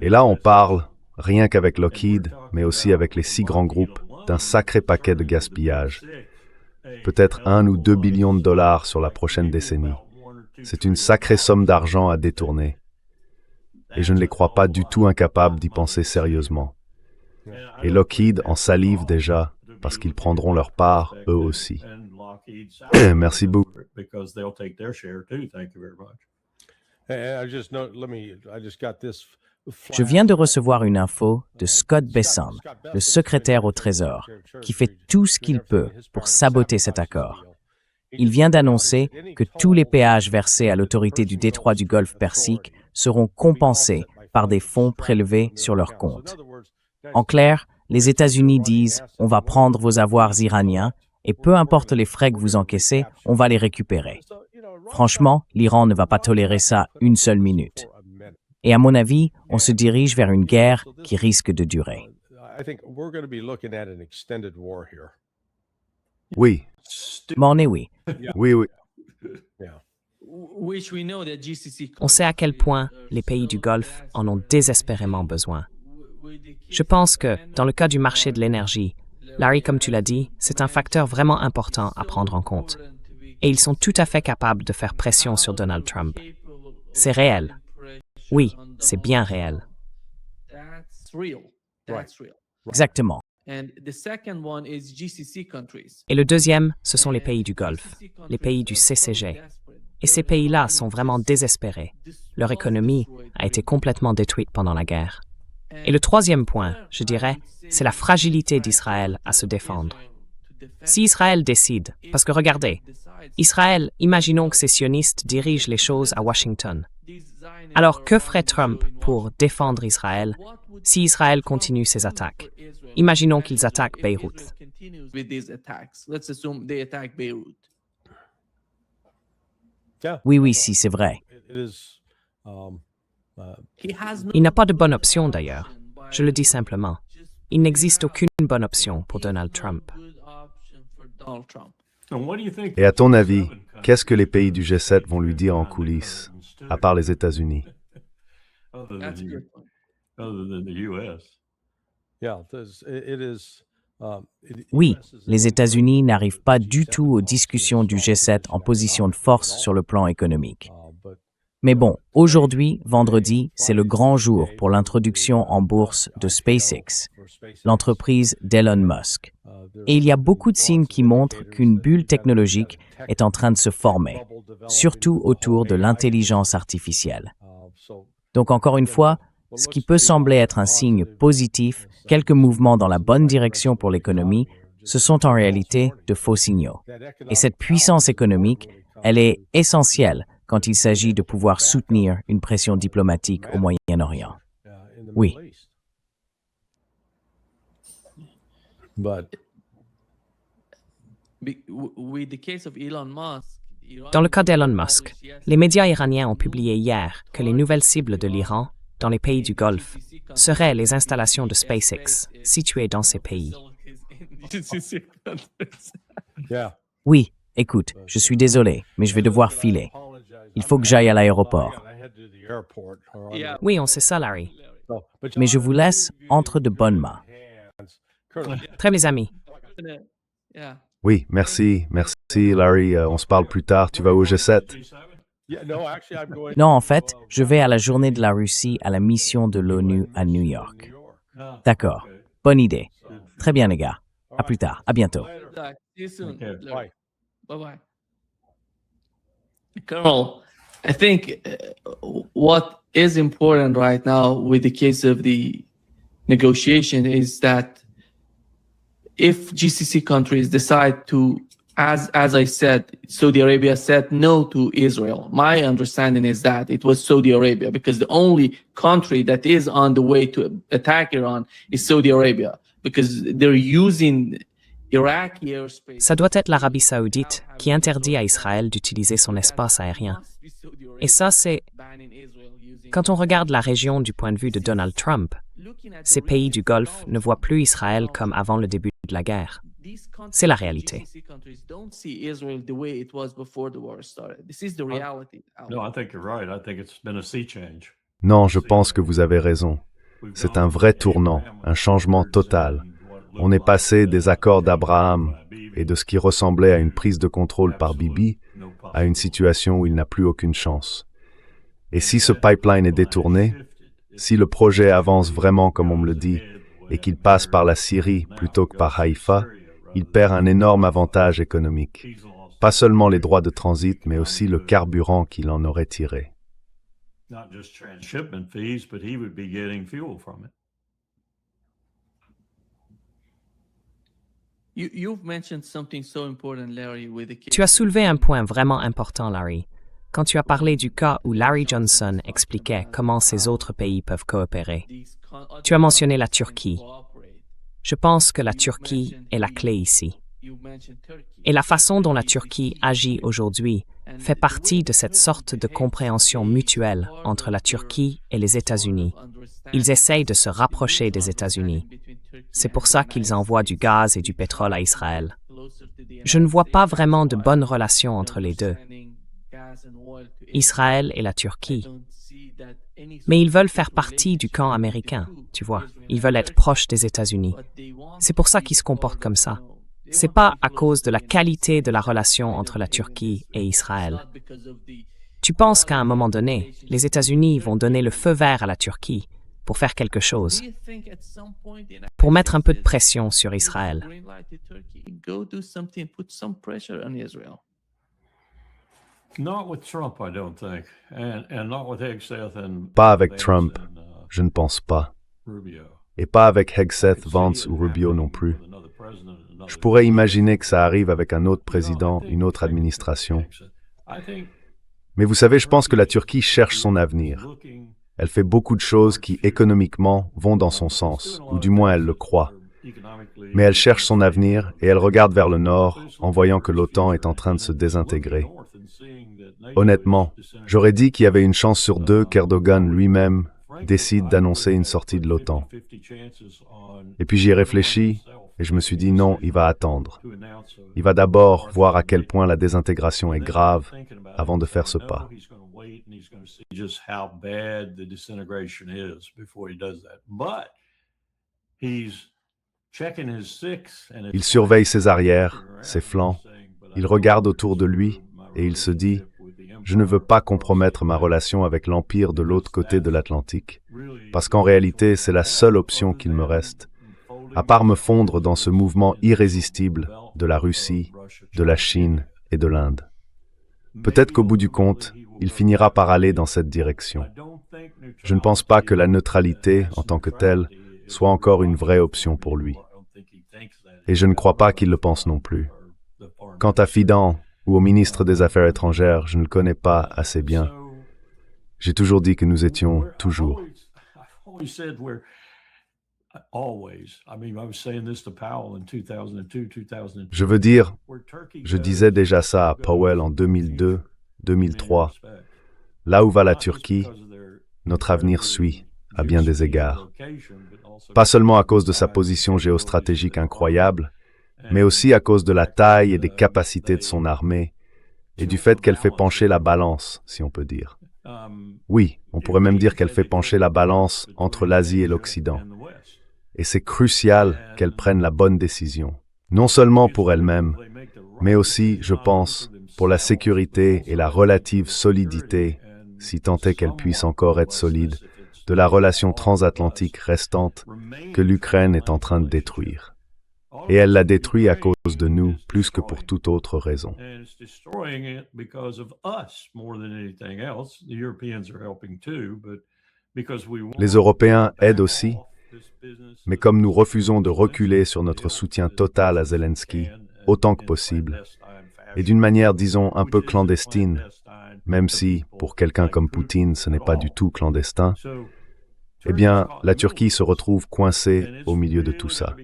Et là, on parle, rien qu'avec Lockheed, mais aussi avec les 6 grands groupes, d'un sacré paquet de gaspillage. Peut-être 1 ou 2 billions de dollars sur la prochaine décennie. C'est une sacrée somme d'argent à détourner. Et je ne les crois pas du tout incapables d'y penser sérieusement. Et Lockheed en salive déjà, parce qu'ils prendront leur part, eux aussi. Merci beaucoup. Je viens de recevoir une info de Scott Bessent, le secrétaire au Trésor, qui fait tout ce qu'il peut pour saboter cet accord. Il vient d'annoncer que tous les péages versés à l'autorité du détroit du Golfe Persique seront compensés par des fonds prélevés sur leur compte. En clair, les États-Unis disent « on va prendre vos avoirs iraniens et peu importe les frais que vous encaissez, on va les récupérer ». Franchement, l'Iran ne va pas tolérer ça une seule minute. Et à mon avis, on se dirige vers une guerre qui risque de durer. Oui, M'en est oui. oui, oui. On sait à quel point les pays du Golfe en ont désespérément besoin. Je pense que, dans le cas du marché de l'énergie, Larry, comme tu l'as dit, c'est un facteur vraiment important à prendre en compte. Et ils sont tout à fait capables de faire pression sur Donald Trump. C'est réel. Oui, c'est bien réel. Exactement. Et le deuxième, ce sont les pays du Golfe, les pays du CCG. Et ces pays-là sont vraiment désespérés. Leur économie a été complètement détruite pendant la guerre. Et le troisième point, je dirais, c'est la fragilité d'Israël à se défendre. Si Israël décide, parce que regardez, Israël, imaginons que ces sionistes dirigent les choses à Washington. Alors que ferait Trump pour défendre Israël si Israël continue ses attaques? Imaginons qu'ils attaquent Beyrouth. Yeah. Oui, si, c'est vrai. It is. He has no Il n'a pas de bonne option d'ailleurs. Je le dis simplement. Il n'existe aucune bonne option pour Donald Trump. good option for Donald Trump. Et à ton avis, qu'est-ce que les pays du G7 vont lui dire en coulisses, à part les États-Unis? That's a good point. Yeah. It is. Oui, les États-Unis n'arrivent pas du tout aux discussions du G7 en position de force sur le plan économique. Mais bon, aujourd'hui, vendredi, c'est le grand jour pour l'introduction en bourse de SpaceX, l'entreprise d'Elon Musk. Et il y a beaucoup de signes qui montrent qu'une bulle technologique est en train de se former, surtout autour de l'intelligence artificielle. Donc encore une fois, ce qui peut sembler être un signe positif, quelques mouvements dans la bonne direction pour l'économie, ce sont en réalité de faux signaux. Et cette puissance économique, elle est essentielle quand il s'agit de pouvoir soutenir une pression diplomatique au Moyen-Orient. Oui. But With the case of Elon Musk, Dans le cas d'Elon Musk, les médias iraniens ont publié hier que les nouvelles cibles de l'Iran, dans les pays du Golfe, seraient les installations de SpaceX situées dans ces pays. yeah. Oui, écoute, je suis désolé, mais je vais devoir filer. Il faut que j'aille à l'aéroport. Yeah. Oui, on sait ça, Larry. Mais je vous laisse entre de bonnes mains. Très mes amis. Yeah. Oui, merci, Larry. On se parle plus tard. Tu vas au G7? Non, en fait, je vais à la journée de la Russie à la mission de l'ONU à New York. D'accord, bonne idée. Très bien, les gars. À plus tard, à bientôt. See you soon. Bye. Bye-bye. Colonel, I think what is important right now with the case of the negotiation is that if GCC countries decide to, as I said, Saudi Arabia said no to Israel. My understanding is that it was Saudi Arabia because the only country that is on the way to attack Iran is Saudi Arabia because they're using Iraqi airspace. Ça doit être l'Arabie saoudite qui interdit à Israël d'utiliser son espace aérien. Et ça, c'est... Quand on regarde la région du point de vue de Donald Trump, ces pays du Golfe ne voient plus Israël comme avant le début de la guerre. C'est la réalité. Non, je pense que vous avez raison. C'est un vrai tournant, un changement total. On est passé des accords d'Abraham et de ce qui ressemblait à une prise de contrôle par Bibi à une situation où il n'a plus aucune chance. Et si ce pipeline est détourné, si le projet avance vraiment comme on me le dit, et qu'il passe par la Syrie plutôt que par Haïfa, il perd un énorme avantage économique. Pas seulement les droits de transit, mais aussi le carburant qu'il en aurait tiré. Tu as soulevé un point vraiment important, Larry, quand tu as parlé du cas où Larry Johnson expliquait comment ces autres pays peuvent coopérer. Tu as mentionné la Turquie. Je pense que la Turquie est la clé ici. Et la façon dont la Turquie agit aujourd'hui fait partie de cette sorte de compréhension mutuelle entre la Turquie et les États-Unis. Ils essayent de se rapprocher des États-Unis. C'est pour ça qu'ils envoient du gaz et du pétrole à Israël. Je ne vois pas vraiment de bonnes relations entre les deux, Israël et la Turquie. Mais ils veulent faire partie du camp américain, tu vois. Ils veulent être proches des États-Unis. C'est pour ça qu'ils se comportent comme ça. C'est pas à cause de la qualité de la relation entre la Turquie et Israël. Tu penses qu'à un moment donné, les États-Unis vont donner le feu vert à la Turquie pour faire quelque chose, pour mettre un peu de pression sur Israël. Pas avec Trump, je ne pense pas. Et pas avec Hegseth, Vance ou Rubio non plus. Je pourrais imaginer que ça arrive avec un autre président, une autre administration. Mais vous savez, je pense que la Turquie cherche son avenir. Elle fait beaucoup de choses qui, économiquement, vont dans son sens, ou du moins elle le croit. Mais elle cherche son avenir et elle regarde vers le nord en voyant que l'OTAN est en train de se désintégrer. Honnêtement, j'aurais dit qu'il y avait une chance sur deux qu'Erdogan lui-même décide d'annoncer une sortie de l'OTAN. Et puis j'y ai réfléchi et je me suis dit non, il va attendre. Il va d'abord voir à quel point la désintégration est grave avant de faire ce pas. Il surveille ses arrières, ses flancs, il regarde autour de lui et il se dit « Je ne veux pas compromettre ma relation avec l'Empire de l'autre côté de l'Atlantique, parce qu'en réalité, c'est la seule option qu'il me reste, à part me fondre dans ce mouvement irrésistible de la Russie, de la Chine et de l'Inde. Peut-être qu'au bout du compte, il finira par aller dans cette direction. Je ne pense pas que la neutralité, en tant que telle, soit encore une vraie option pour lui. Et je ne crois pas qu'il le pense non plus. Quant à Fidan ou au ministre des Affaires étrangères, je ne le connais pas assez bien. J'ai toujours dit que nous étions toujours. Je veux dire, je disais déjà ça à Powell en 2002, 2003. Là où va la Turquie, notre avenir suit, à bien des égards. Pas seulement à cause de sa position géostratégique incroyable, mais aussi à cause de la taille et des capacités de son armée, et du fait qu'elle fait pencher la balance, si on peut dire. Oui, on pourrait même dire qu'elle fait pencher la balance entre l'Asie et l'Occident. Et c'est crucial qu'elle prenne la bonne décision, non seulement pour elle-même, mais aussi, je pense, pour la sécurité et la relative solidité, si tant est qu'elle puisse encore être solide, de la relation transatlantique restante que l'Ukraine est en train de détruire. Et elle la détruit à cause de nous, plus que pour toute autre raison. Les Européens aident aussi, mais comme nous refusons de reculer sur notre soutien total à Zelensky, autant que possible, et d'une manière, disons, un peu clandestine, même si, pour quelqu'un comme Poutine, ce n'est pas du tout clandestin, eh bien, la Turquie se retrouve coincée au milieu de tout ça.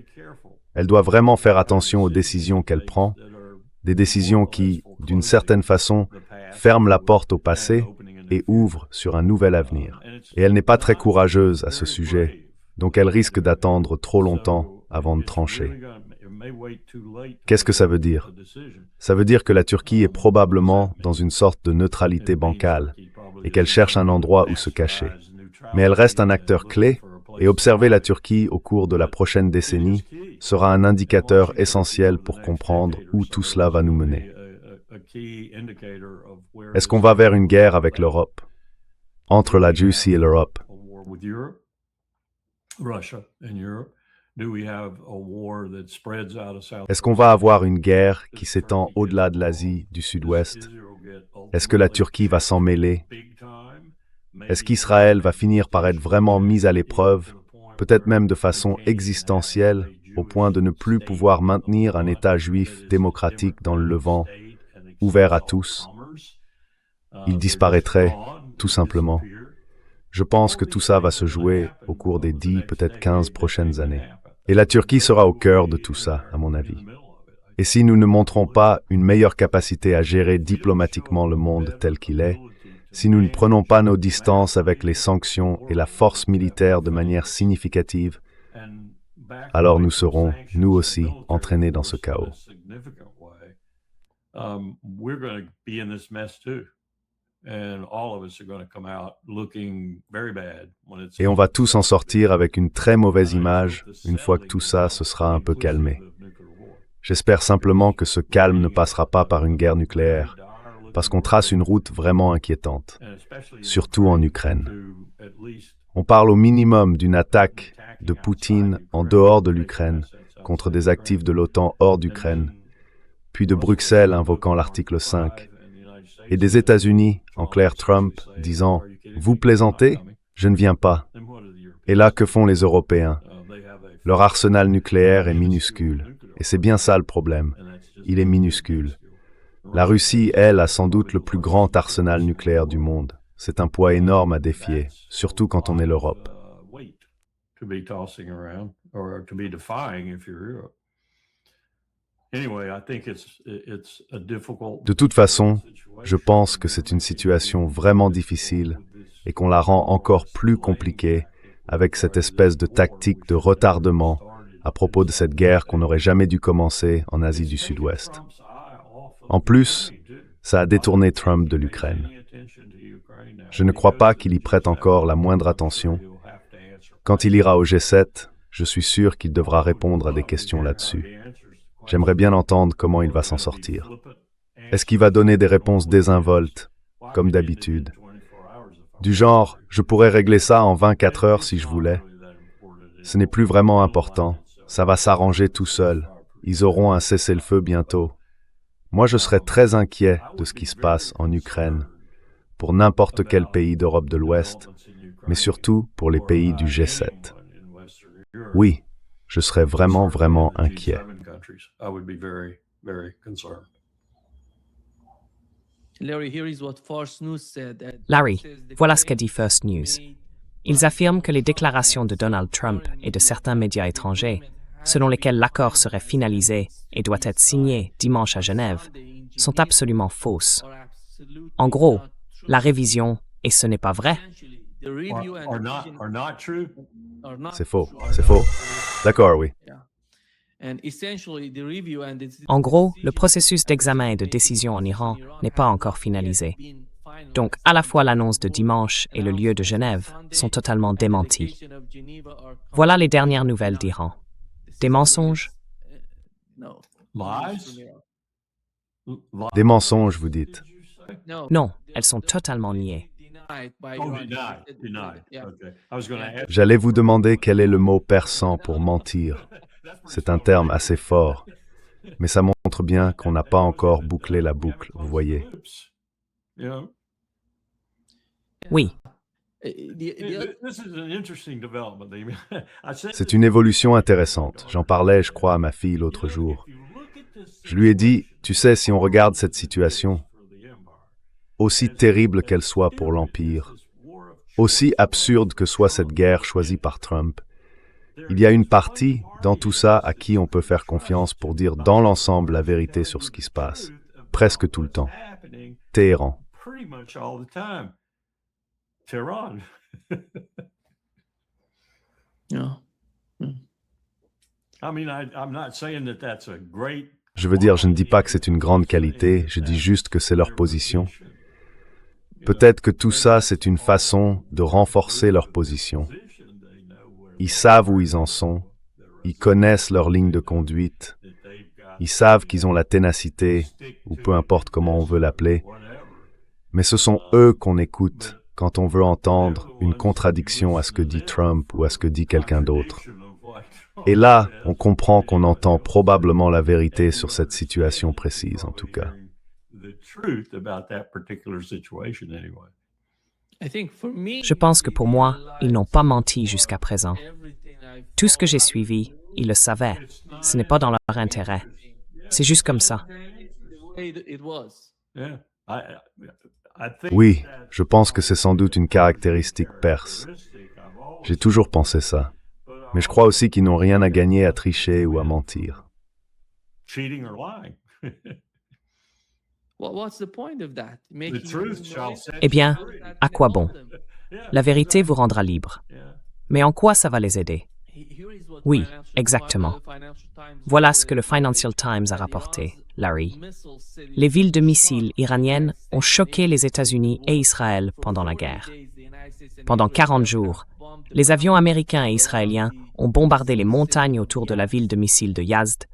Elle doit vraiment faire attention aux décisions qu'elle prend, des décisions qui, d'une certaine façon, ferment la porte au passé et ouvrent sur un nouvel avenir. Et elle n'est pas très courageuse à ce sujet, donc elle risque d'attendre trop longtemps avant de trancher. Qu'est-ce que ça veut dire? Ça veut dire que la Turquie est probablement dans une sorte de neutralité bancale et qu'elle cherche un endroit où se cacher. Mais elle reste un acteur clé et observer la Turquie au cours de la prochaine décennie sera un indicateur essentiel pour comprendre où tout cela va nous mener. Est-ce qu'on va vers une guerre avec l'Europe? Entre la Russie et l'Europe? Est-ce qu'on va avoir une guerre qui s'étend au-delà de l'Asie du Sud-Ouest? Est-ce que la Turquie va s'en mêler? Est-ce qu'Israël va finir par être vraiment mis à l'épreuve, peut-être même de façon existentielle, au point de ne plus pouvoir maintenir un État juif démocratique dans le Levant, ouvert à tous? Il disparaîtrait, tout simplement. Je pense que tout ça va se jouer au cours des 10, peut-être 15 prochaines années. Et la Turquie sera au cœur de tout ça, à mon avis. Et si nous ne montrons pas une meilleure capacité à gérer diplomatiquement le monde tel qu'il est, si nous ne prenons pas nos distances avec les sanctions et la force militaire de manière significative, alors nous serons, nous aussi, entraînés dans ce chaos. Et on va tous en sortir avec une très mauvaise image une fois que tout ça se sera un peu calmé. J'espère simplement que ce calme ne passera pas par une guerre nucléaire, parce qu'on trace une route vraiment inquiétante, surtout en Ukraine. On parle au minimum d'une attaque de Poutine en dehors de l'Ukraine contre des actifs de l'OTAN hors d'Ukraine, puis de Bruxelles invoquant l'article 5, et des États-Unis, en clair Trump, disant « Vous plaisantez? Je ne viens pas ». Et là, que font les Européens? Leur arsenal nucléaire est minuscule, et c'est bien ça le problème, il est minuscule. La Russie, elle, a sans doute le plus grand arsenal nucléaire du monde. C'est un poids énorme à défier, surtout quand on est l'Europe. De toute façon, je pense que c'est une situation vraiment difficile et qu'on la rend encore plus compliquée avec cette espèce de tactique de retardement à propos de cette guerre qu'on n'aurait jamais dû commencer en Asie du Sud-Ouest. En plus, ça a détourné Trump de l'Ukraine. Je ne crois pas qu'il y prête encore la moindre attention. Quand il ira au G7, je suis sûr qu'il devra répondre à des questions là-dessus. J'aimerais bien entendre comment il va s'en sortir. Est-ce qu'il va donner des réponses désinvoltes, comme d'habitude? Du genre, je pourrais régler ça en 24 heures si je voulais. Ce n'est plus vraiment important. Ça va s'arranger tout seul. Ils auront un cessez-le-feu bientôt. Moi, je serais très inquiet de ce qui se passe en Ukraine, pour n'importe quel pays d'Europe de l'Ouest, mais surtout pour les pays du G7. Oui, je serais vraiment, vraiment inquiet. Larry, voilà ce qu'a dit First News. Ils affirment que les déclarations de Donald Trump et de certains médias étrangers, selon lesquelles l'accord serait finalisé et doit être signé dimanche à Genève, sont absolument fausses. En gros, la révision, et ce n'est pas vrai. C'est faux, c'est faux. D'accord, oui. En gros, le processus d'examen et de décision en Iran n'est pas encore finalisé. Donc, à la fois l'annonce de dimanche et le lieu de Genève sont totalement démentis. Voilà les dernières nouvelles d'Iran. Des mensonges? Des mensonges, vous dites. Non, elles sont totalement niées. J'allais vous demander quel est le mot persan pour mentir. C'est un terme assez fort, mais ça montre bien qu'on n'a pas encore bouclé la boucle, vous voyez. Oui. C'est une évolution intéressante. J'en parlais, je crois, à ma fille l'autre jour. Je lui ai dit, tu sais, si on regarde cette situation, aussi terrible qu'elle soit pour l'Empire, aussi absurde que soit cette guerre choisie par Trump, il y a une partie dans tout ça à qui on peut faire confiance pour dire dans l'ensemble la vérité sur ce qui se passe, presque tout le temps. Téhéran. Je veux dire, je ne dis pas que c'est une grande qualité, je dis juste que c'est leur position. Peut-être que tout ça, c'est une façon de renforcer leur position. Ils savent où ils en sont, ils connaissent leur ligne de conduite, ils savent qu'ils ont la ténacité, ou peu importe comment on veut l'appeler, mais ce sont eux qu'on écoute quand on veut entendre une contradiction à ce que dit Trump ou à ce que dit quelqu'un d'autre. Et là, on comprend qu'on entend probablement la vérité sur cette situation précise, en tout cas. Je pense que pour moi, ils n'ont pas menti jusqu'à présent. Tout ce que j'ai suivi, ils le savaient. Ce n'est pas dans leur intérêt. C'est juste comme ça. Oui, je pense que c'est sans doute une caractéristique perse. J'ai toujours pensé ça. Mais je crois aussi qu'ils n'ont rien à gagner à tricher ou à mentir. Eh bien, à quoi bon? La vérité vous rendra libre. Mais en quoi ça va les aider? Oui, exactement. Voilà ce que le Financial Times a rapporté, Larry. Les villes de missiles iraniennes ont choqué les États-Unis et Israël pendant la guerre. Pendant 40 jours, les avions américains et israéliens ont bombardé les montagnes autour de la ville de missiles de Yazd,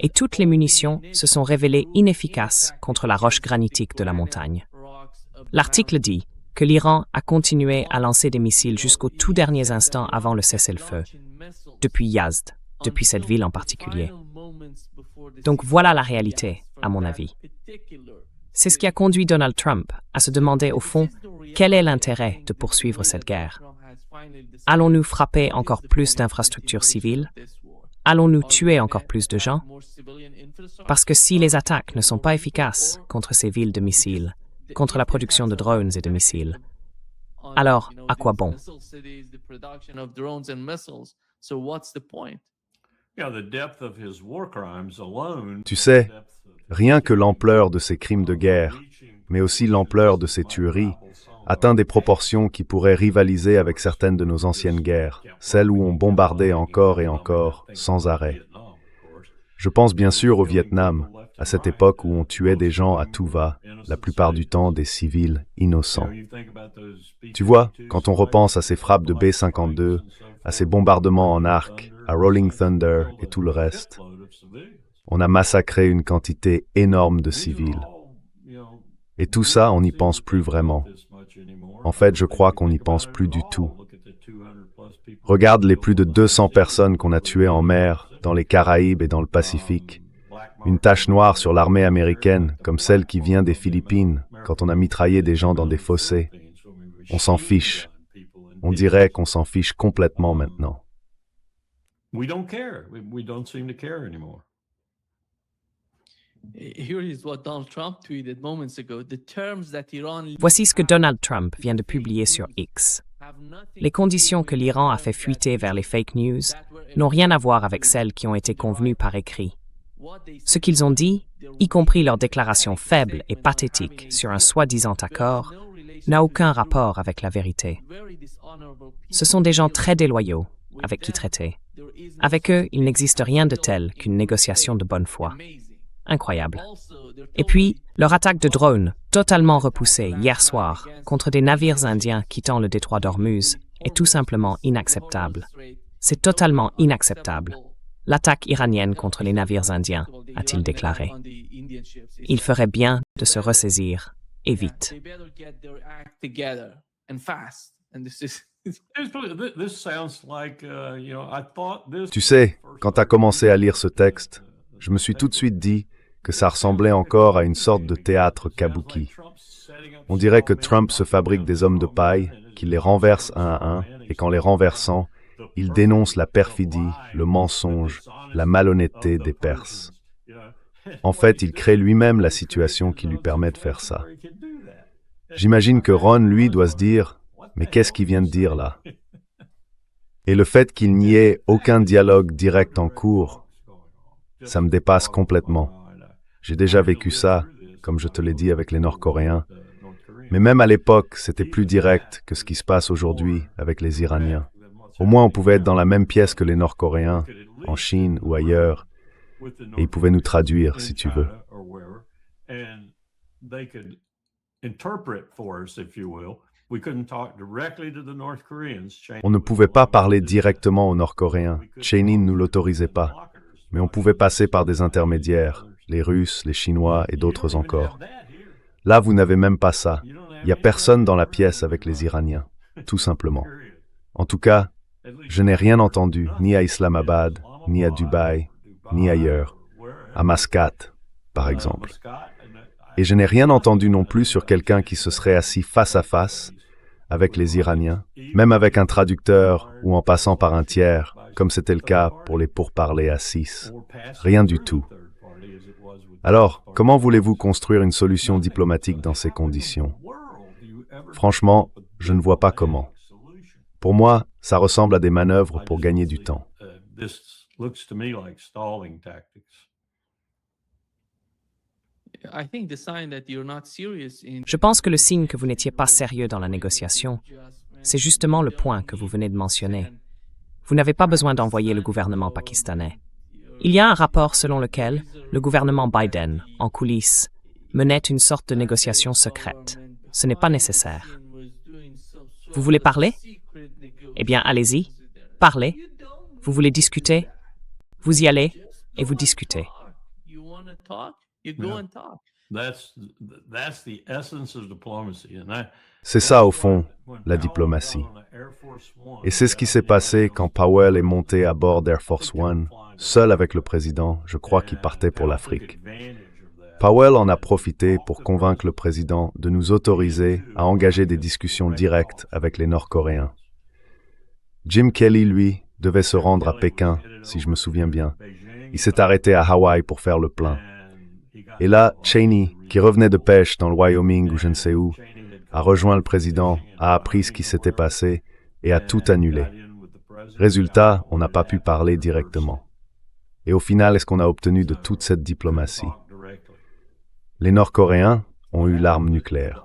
et toutes les munitions se sont révélées inefficaces contre la roche granitique de la montagne. L'article dit que l'Iran a continué à lancer des missiles jusqu'aux tout derniers instants avant le cessez-le-feu, depuis Yazd, depuis cette ville en particulier. Donc voilà la réalité, à mon avis. C'est ce qui a conduit Donald Trump à se demander au fond quel est l'intérêt de poursuivre cette guerre. Allons-nous frapper encore plus d'infrastructures civiles? Allons-nous tuer encore plus de gens? Parce que si les attaques ne sont pas efficaces contre ces villes de missiles, contre la production de drones et de missiles, alors à quoi bon? So what's the point? Tu sais, rien que l'ampleur de ces crimes de guerre, mais aussi l'ampleur de ces tueries, atteint des proportions qui pourraient rivaliser avec certaines de nos anciennes guerres, celles où on bombardait encore et encore, sans arrêt. Je pense bien sûr au Vietnam, à cette époque où on tuait des gens à tout va, la plupart du temps des civils innocents. Tu vois, quand on repense à ces frappes de B-52, à ces bombardements en arc, à Rolling Thunder et tout le reste, on a massacré une quantité énorme de civils. Et tout ça, on n'y pense plus vraiment. En fait, je crois qu'on n'y pense plus du tout. Regarde les plus de 200 personnes qu'on a tuées en mer, dans les Caraïbes et dans le Pacifique. Une tache noire sur l'armée américaine, comme celle qui vient des Philippines, quand on a mitraillé des gens dans des fossés. On s'en fiche. On dirait qu'on s'en fiche complètement maintenant. We don't care. We don't seem to care anymore. Here is what Donald Trump tweeted moments ago. The terms that Iran Voici ce que Donald Trump vient de publier sur X. Les conditions que l'Iran a fait fuiter vers les fake news n'ont rien à voir avec celles qui ont été convenues par écrit. Ce qu'ils ont dit, y compris leur déclaration faible et pathétique sur un soi-disant accord, n'a aucun rapport avec la vérité. Ce sont des gens très déloyaux avec qui traiter. Avec eux, il n'existe rien de tel qu'une négociation de bonne foi. Incroyable. Et puis, leur attaque de drone, totalement repoussée hier soir, contre des navires indiens quittant le détroit d'Ormuz, est tout simplement inacceptable. C'est totalement inacceptable. L'attaque iranienne contre les navires indiens, a-t-il déclaré. Il ferait bien de se ressaisir, et vite. Tu sais, quand tu as commencé à lire ce texte, je me suis tout de suite dit que ça ressemblait encore à une sorte de théâtre kabuki. On dirait que Trump se fabrique des hommes de paille, qu'il les renverse un à un, et qu'en les renversant, il dénonce la perfidie, le mensonge, la malhonnêteté des Perses. En fait, il crée lui-même la situation qui lui permet de faire ça. J'imagine que Ron, lui, doit se dire « Mais qu'est-ce qu'il vient de dire là ?» Et le fait qu'il n'y ait aucun dialogue direct en cours, ça me dépasse complètement. J'ai déjà vécu ça, comme je te l'ai dit avec les Nord-Coréens. Mais même à l'époque, c'était plus direct que ce qui se passe aujourd'hui avec les Iraniens. Au moins, on pouvait être dans la même pièce que les Nord-Coréens, en Chine ou ailleurs, et ils pouvaient nous traduire, si tu veux. On ne pouvait pas parler directement aux Nord-Coréens. Cheney ne nous l'autorisait pas. Mais on pouvait passer par des intermédiaires, les Russes, les Chinois et d'autres encore. Là, vous n'avez même pas ça. Il n'y a personne dans la pièce avec les Iraniens, tout simplement. En tout cas, je n'ai rien entendu, ni à Islamabad, ni à Dubaï, ni ailleurs, à Mascate, par exemple. Et je n'ai rien entendu non plus sur quelqu'un qui se serait assis face à face avec les Iraniens, même avec un traducteur ou en passant par un tiers, comme c'était le cas pour les pourparlers à 6. Rien du tout. Alors, comment voulez-vous construire une solution diplomatique dans ces conditions? Franchement, je ne vois pas comment. Pour moi, ça ressemble à des manœuvres pour gagner du temps. Je pense que le signe que vous n'étiez pas sérieux dans la négociation, c'est justement le point que vous venez de mentionner. Vous n'avez pas besoin d'envoyer le gouvernement pakistanais. Il y a un rapport selon lequel le gouvernement Biden, en coulisses, menait une sorte de négociation secrète. Ce n'est pas nécessaire. Vous voulez parler? Eh bien, allez-y. Parlez. Vous voulez discuter? Vous y allez et vous discutez. C'est ça, au fond, la diplomatie. Et c'est ce qui s'est passé quand Powell est monté à bord d'Air Force One, seul avec le président, je crois qu'il partait pour l'Afrique. Powell en a profité pour convaincre le président de nous autoriser à engager des discussions directes avec les Nord-Coréens. Jim Kelly, lui, devait se rendre à Pékin, si je me souviens bien. Il s'est arrêté à Hawaï pour faire le plein. Et là, Cheney, qui revenait de pêche dans le Wyoming ou je ne sais où, a rejoint le président, a appris ce qui s'était passé et a tout annulé. Résultat, on n'a pas pu parler directement. Et au final, est-ce qu'on a obtenu de toute cette diplomatie? Les Nord-Coréens ont eu l'arme nucléaire.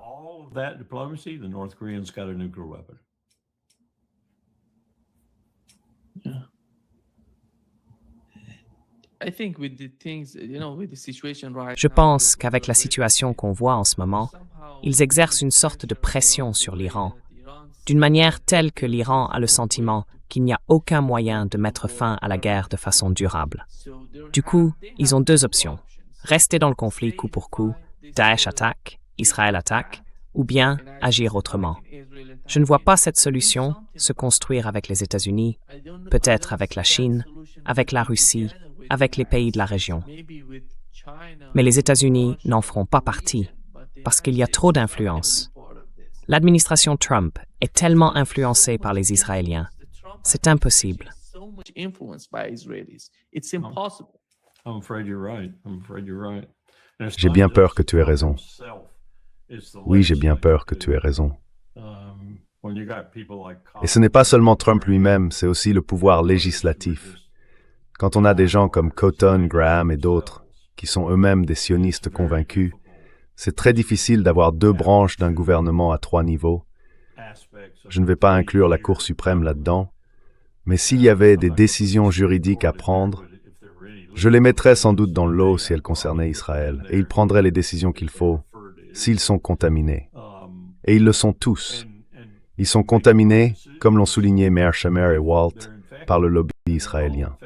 Je pense qu'avec la situation qu'on voit en ce moment, ils exercent une sorte de pression sur l'Iran, d'une manière telle que l'Iran a le sentiment qu'il n'y a aucun moyen de mettre fin à la guerre de façon durable. Du coup, ils ont deux options: rester dans le conflit coup pour coup, Daesh attaque, Israël attaque, ou bien agir autrement. Je ne vois pas cette solution se construire avec les États-Unis, peut-être avec la Chine, avec la Russie, avec les pays de la région. Mais les États-Unis n'en feront pas partie, parce qu'il y a trop d'influence. L'administration Trump est tellement influencée par les Israéliens. C'est impossible. J'ai bien peur que tu aies raison. Oui, j'ai bien peur que tu aies raison. Et ce n'est pas seulement Trump lui-même, c'est aussi le pouvoir législatif. Quand on a des gens comme Cotton, Graham et d'autres, qui sont eux-mêmes des sionistes convaincus, c'est très difficile d'avoir deux branches d'un gouvernement à 3 niveaux. Je ne vais pas inclure la Cour suprême là-dedans, mais s'il y avait des décisions juridiques à prendre, je les mettrais sans doute dans le lot si elles concernaient Israël, et ils prendraient les décisions qu'il faut s'ils sont contaminés. Et ils le sont tous. Ils sont contaminés, comme l'ont souligné Meir Shemer et Walt, par le lobby israélien.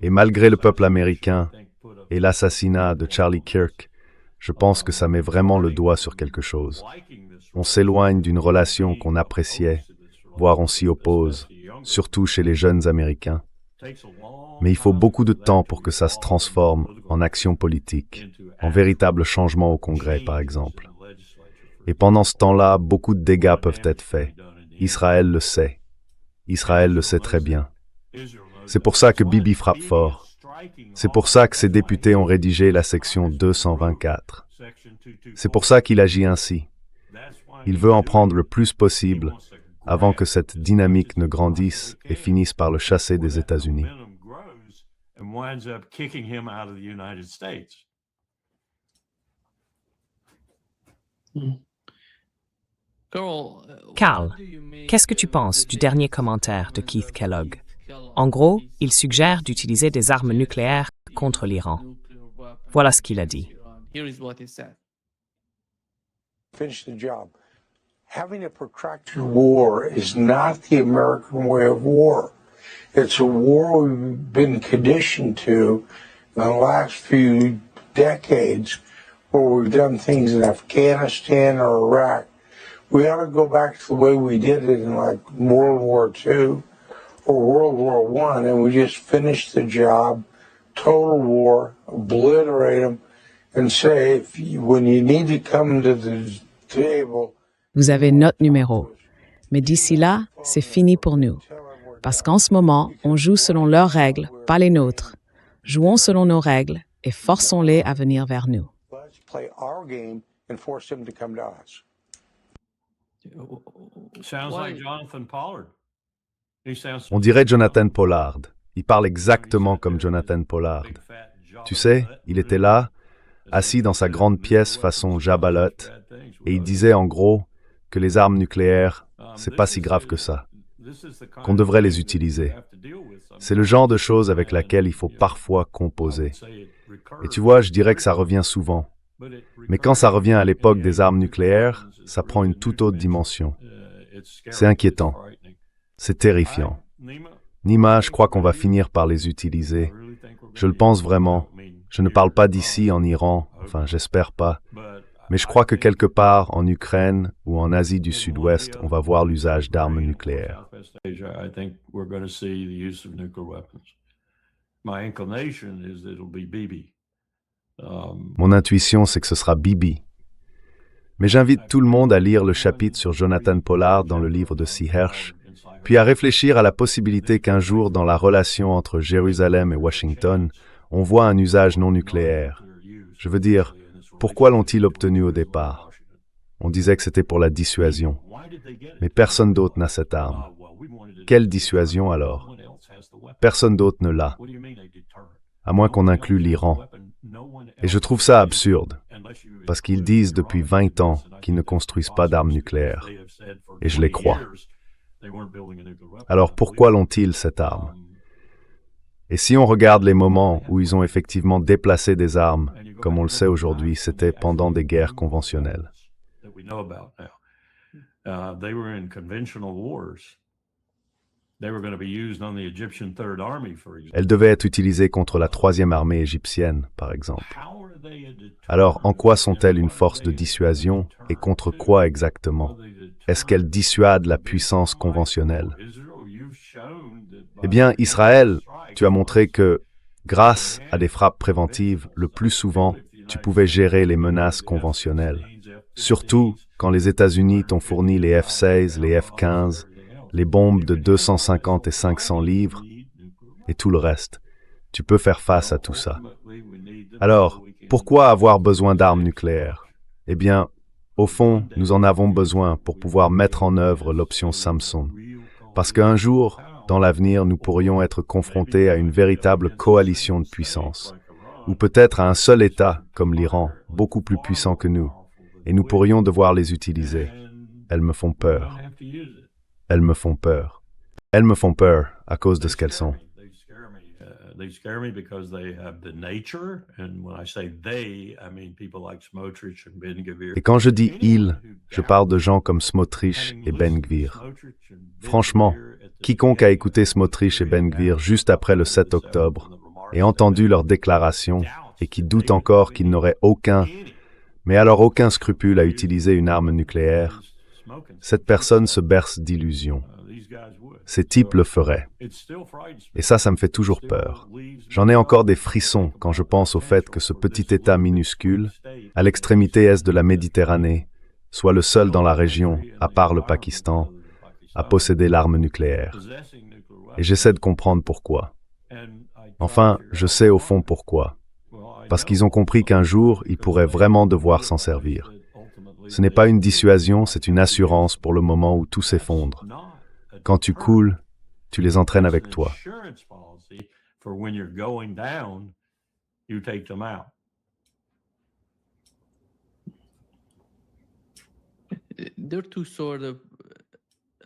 Et malgré le peuple américain et l'assassinat de Charlie Kirk, je pense que ça met vraiment le doigt sur quelque chose. On s'éloigne d'une relation qu'on appréciait, voire on s'y oppose, surtout chez les jeunes Américains. Mais il faut beaucoup de temps pour que ça se transforme en action politique, en véritable changement au Congrès, par exemple. Et pendant ce temps-là, beaucoup de dégâts peuvent être faits. Israël le sait. Israël le sait très bien. C'est pour ça que Bibi frappe fort. C'est pour ça que ses députés ont rédigé la section 224. C'est pour ça qu'il agit ainsi. Il veut en prendre le plus possible avant que cette dynamique ne grandisse et finisse par le chasser des États-Unis. Carl, qu'est-ce que tu penses du dernier commentaire de Keith Kellogg? En gros, il suggère d'utiliser des armes nucléaires contre l'Iran. Voilà ce qu'il a dit. Finish the job. Having a protracted war is not the American way of war. It's a war we've been conditioned to in the last few decades where we've done things in Afghanistan or Iraq. We ought to go back to the way we did it in like World War II or World War I, and we just finish the job, total war, obliterate them, and say, when you need to come to the table... Vous avez notre numéro. Mais d'ici là, c'est fini pour nous. Parce qu'en ce moment, on joue selon leurs règles, pas les nôtres. Jouons selon nos règles et forçons-les à venir vers nous. Let's play our game and force them to come to us. Sounds like Jonathan Pollard. On dirait Jonathan Pollard. Il parle exactement comme Jonathan Pollard. Tu sais, il était là, assis dans sa grande pièce façon Jabba the Hutt, et il disait en gros que les armes nucléaires, c'est pas si grave que ça, qu'on devrait les utiliser. C'est le genre de choses avec laquelle il faut parfois composer. Et tu vois, je dirais que ça revient souvent. Mais quand ça revient à l'époque des armes nucléaires, ça prend une toute autre dimension. C'est inquiétant. C'est terrifiant. Nima, je crois qu'on va finir par les utiliser. Je le pense vraiment. Je ne parle pas d'ici en Iran, enfin j'espère pas. Mais je crois que quelque part en Ukraine ou en Asie du Sud-Ouest, on va voir l'usage d'armes nucléaires. Mon intuition, c'est que ce sera Bibi. Mais j'invite tout le monde à lire le chapitre sur Jonathan Pollard dans le livre de C. Hersh, puis à réfléchir à la possibilité qu'un jour, dans la relation entre Jérusalem et Washington, on voit un usage non nucléaire. Je veux dire, Pourquoi l'ont-ils obtenu au départ? On disait que c'était pour la dissuasion. Mais personne d'autre n'a cette arme. Quelle dissuasion alors? Personne d'autre ne l'a, à moins qu'on inclue l'Iran. Et je trouve ça absurde, parce qu'ils disent depuis 20 ans qu'ils ne construisent pas d'armes nucléaires. Et je les crois. Alors pourquoi l'ont-ils, cette arme? Et si on regarde les moments où ils ont effectivement déplacé des armes, comme on le sait aujourd'hui, c'était pendant des guerres conventionnelles. Elles devaient être utilisées contre la 3e armée égyptienne, par exemple. Alors, en quoi sont-elles une force de dissuasion et contre quoi exactement? Est-ce qu'elles dissuadent la puissance conventionnelle? Eh bien, Israël, tu as montré que, grâce à des frappes préventives, le plus souvent, tu pouvais gérer les menaces conventionnelles. Surtout quand les États-Unis t'ont fourni les F-16, les F-15, les bombes de 250 et 500 livres, et tout le reste. Tu peux faire face à tout ça. Alors, pourquoi avoir besoin d'armes nucléaires? Eh bien, au fond, nous en avons besoin pour pouvoir mettre en œuvre l'option Samson. Parce qu'un jour, dans l'avenir, nous pourrions être confrontés à une véritable coalition de puissances, ou peut-être à un seul État, comme l'Iran, beaucoup plus puissant que nous, et nous pourrions devoir les utiliser. Elles me font peur. Elles me font peur. Elles me font peur à cause de ce qu'elles sont. Et quand je dis « ils », je parle de gens comme Smotrich et Ben-Gvir. Franchement, quiconque a écouté Smotrich et Ben-Gvir juste après le 7 octobre et entendu leurs déclarations et qui doute encore qu'ils n'auraient aucun scrupule à utiliser une arme nucléaire, cette personne se berce d'illusions. Ces types le feraient. Et ça me fait toujours peur. J'en ai encore des frissons quand je pense au fait que ce petit État minuscule, à l'extrémité est de la Méditerranée, soit le seul dans la région, à part le Pakistan, à posséder l'arme nucléaire. Et j'essaie de comprendre pourquoi. Enfin, je sais au fond pourquoi. Parce qu'ils ont compris qu'un jour, ils pourraient vraiment devoir s'en servir. Ce n'est pas une dissuasion, c'est une assurance pour le moment où tout s'effondre. Quand tu coules, tu les entraînes avec toi.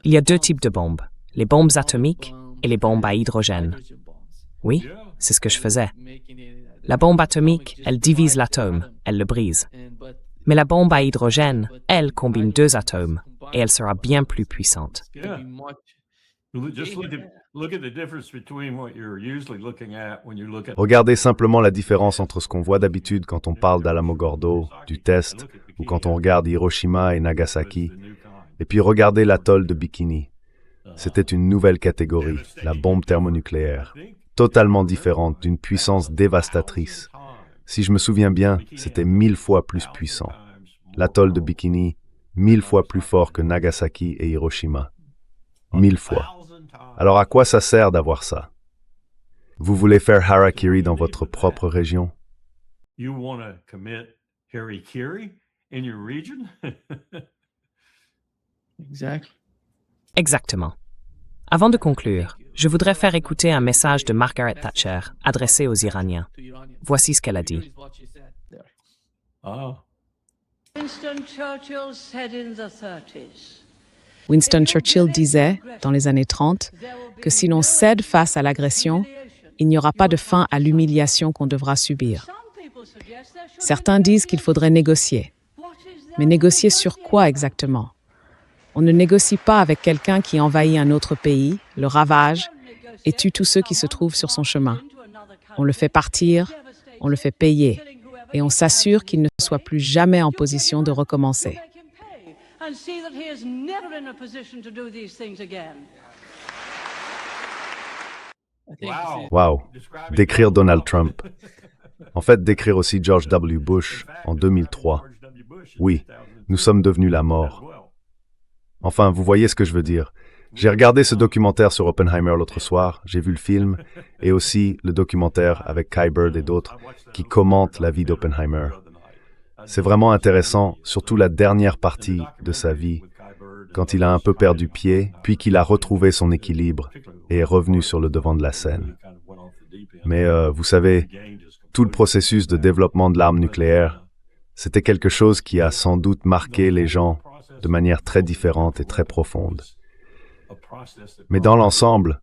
Il y a 2 types de bombes, les bombes atomiques et les bombes à hydrogène. Oui, c'est ce que je faisais. La bombe atomique, elle divise l'atome, elle le brise. Mais la bombe à hydrogène, elle combine 2 atomes et elle sera bien plus puissante. Regardez simplement la différence entre ce qu'on voit d'habitude quand on parle d'Alamogordo, du test, ou quand on regarde Hiroshima et Nagasaki, et puis regardez l'atoll de Bikini. C'était une nouvelle catégorie, la bombe thermonucléaire, totalement différente, d'une puissance dévastatrice. Si je me souviens bien, c'était 1000 fois plus puissant. L'atoll de Bikini, 1000 fois plus fort que Nagasaki et Hiroshima. 1000 fois. Alors à quoi ça sert d'avoir ça? Vous voulez faire harakiri dans votre propre région? Exactement. Avant de conclure, je voudrais faire écouter un message de Margaret Thatcher adressé aux Iraniens. Voici ce qu'elle a dit. Winston Churchill disait, dans les années 30, que si l'on cède face à l'agression, il n'y aura pas de fin à l'humiliation qu'on devra subir. Certains disent qu'il faudrait négocier. Mais négocier sur quoi exactement? On ne négocie pas avec quelqu'un qui envahit un autre pays, le ravage et tue tous ceux qui se trouvent sur son chemin. On le fait partir, on le fait payer et on s'assure qu'il ne soit plus jamais en position de recommencer. Wow, décrire Donald Trump. En fait, décrire aussi George W. Bush en 2003. Oui, nous sommes devenus la mort. Enfin, vous voyez ce que je veux dire. J'ai regardé ce documentaire sur Oppenheimer l'autre soir, j'ai vu le film, et aussi le documentaire avec Kai Bird et d'autres qui commentent la vie d'Oppenheimer. C'est vraiment intéressant, surtout la dernière partie de sa vie, quand il a un peu perdu pied, puis qu'il a retrouvé son équilibre et est revenu sur le devant de la scène. Mais vous savez, tout le processus de développement de l'arme nucléaire, c'était quelque chose qui a sans doute marqué les gens de manière très différente et très profonde. Mais dans l'ensemble,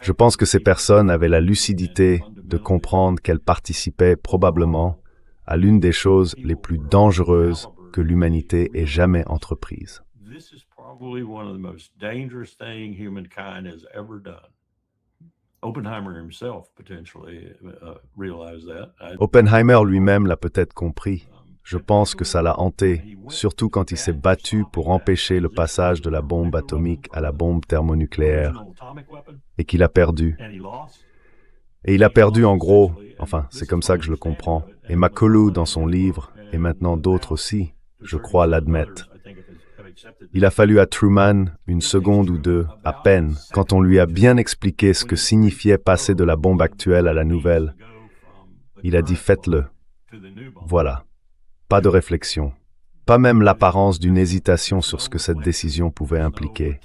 je pense que ces personnes avaient la lucidité de comprendre qu'elles participaient probablement à l'une des choses les plus dangereuses que l'humanité ait jamais entreprises. Oppenheimer lui-même l'a peut-être compris. Je pense que ça l'a hanté, surtout quand il s'est battu pour empêcher le passage de la bombe atomique à la bombe thermonucléaire, et qu'il a perdu. Et il a perdu en gros, enfin, c'est comme ça que je le comprends, et McCullough dans son livre, et maintenant d'autres aussi, je crois l'admettent. Il a fallu à Truman une seconde ou deux, à peine, quand on lui a bien expliqué ce que signifiait passer de la bombe actuelle à la nouvelle. Il a dit « faites-le ». Voilà. Pas de réflexion. Pas même l'apparence d'une hésitation sur ce que cette décision pouvait impliquer.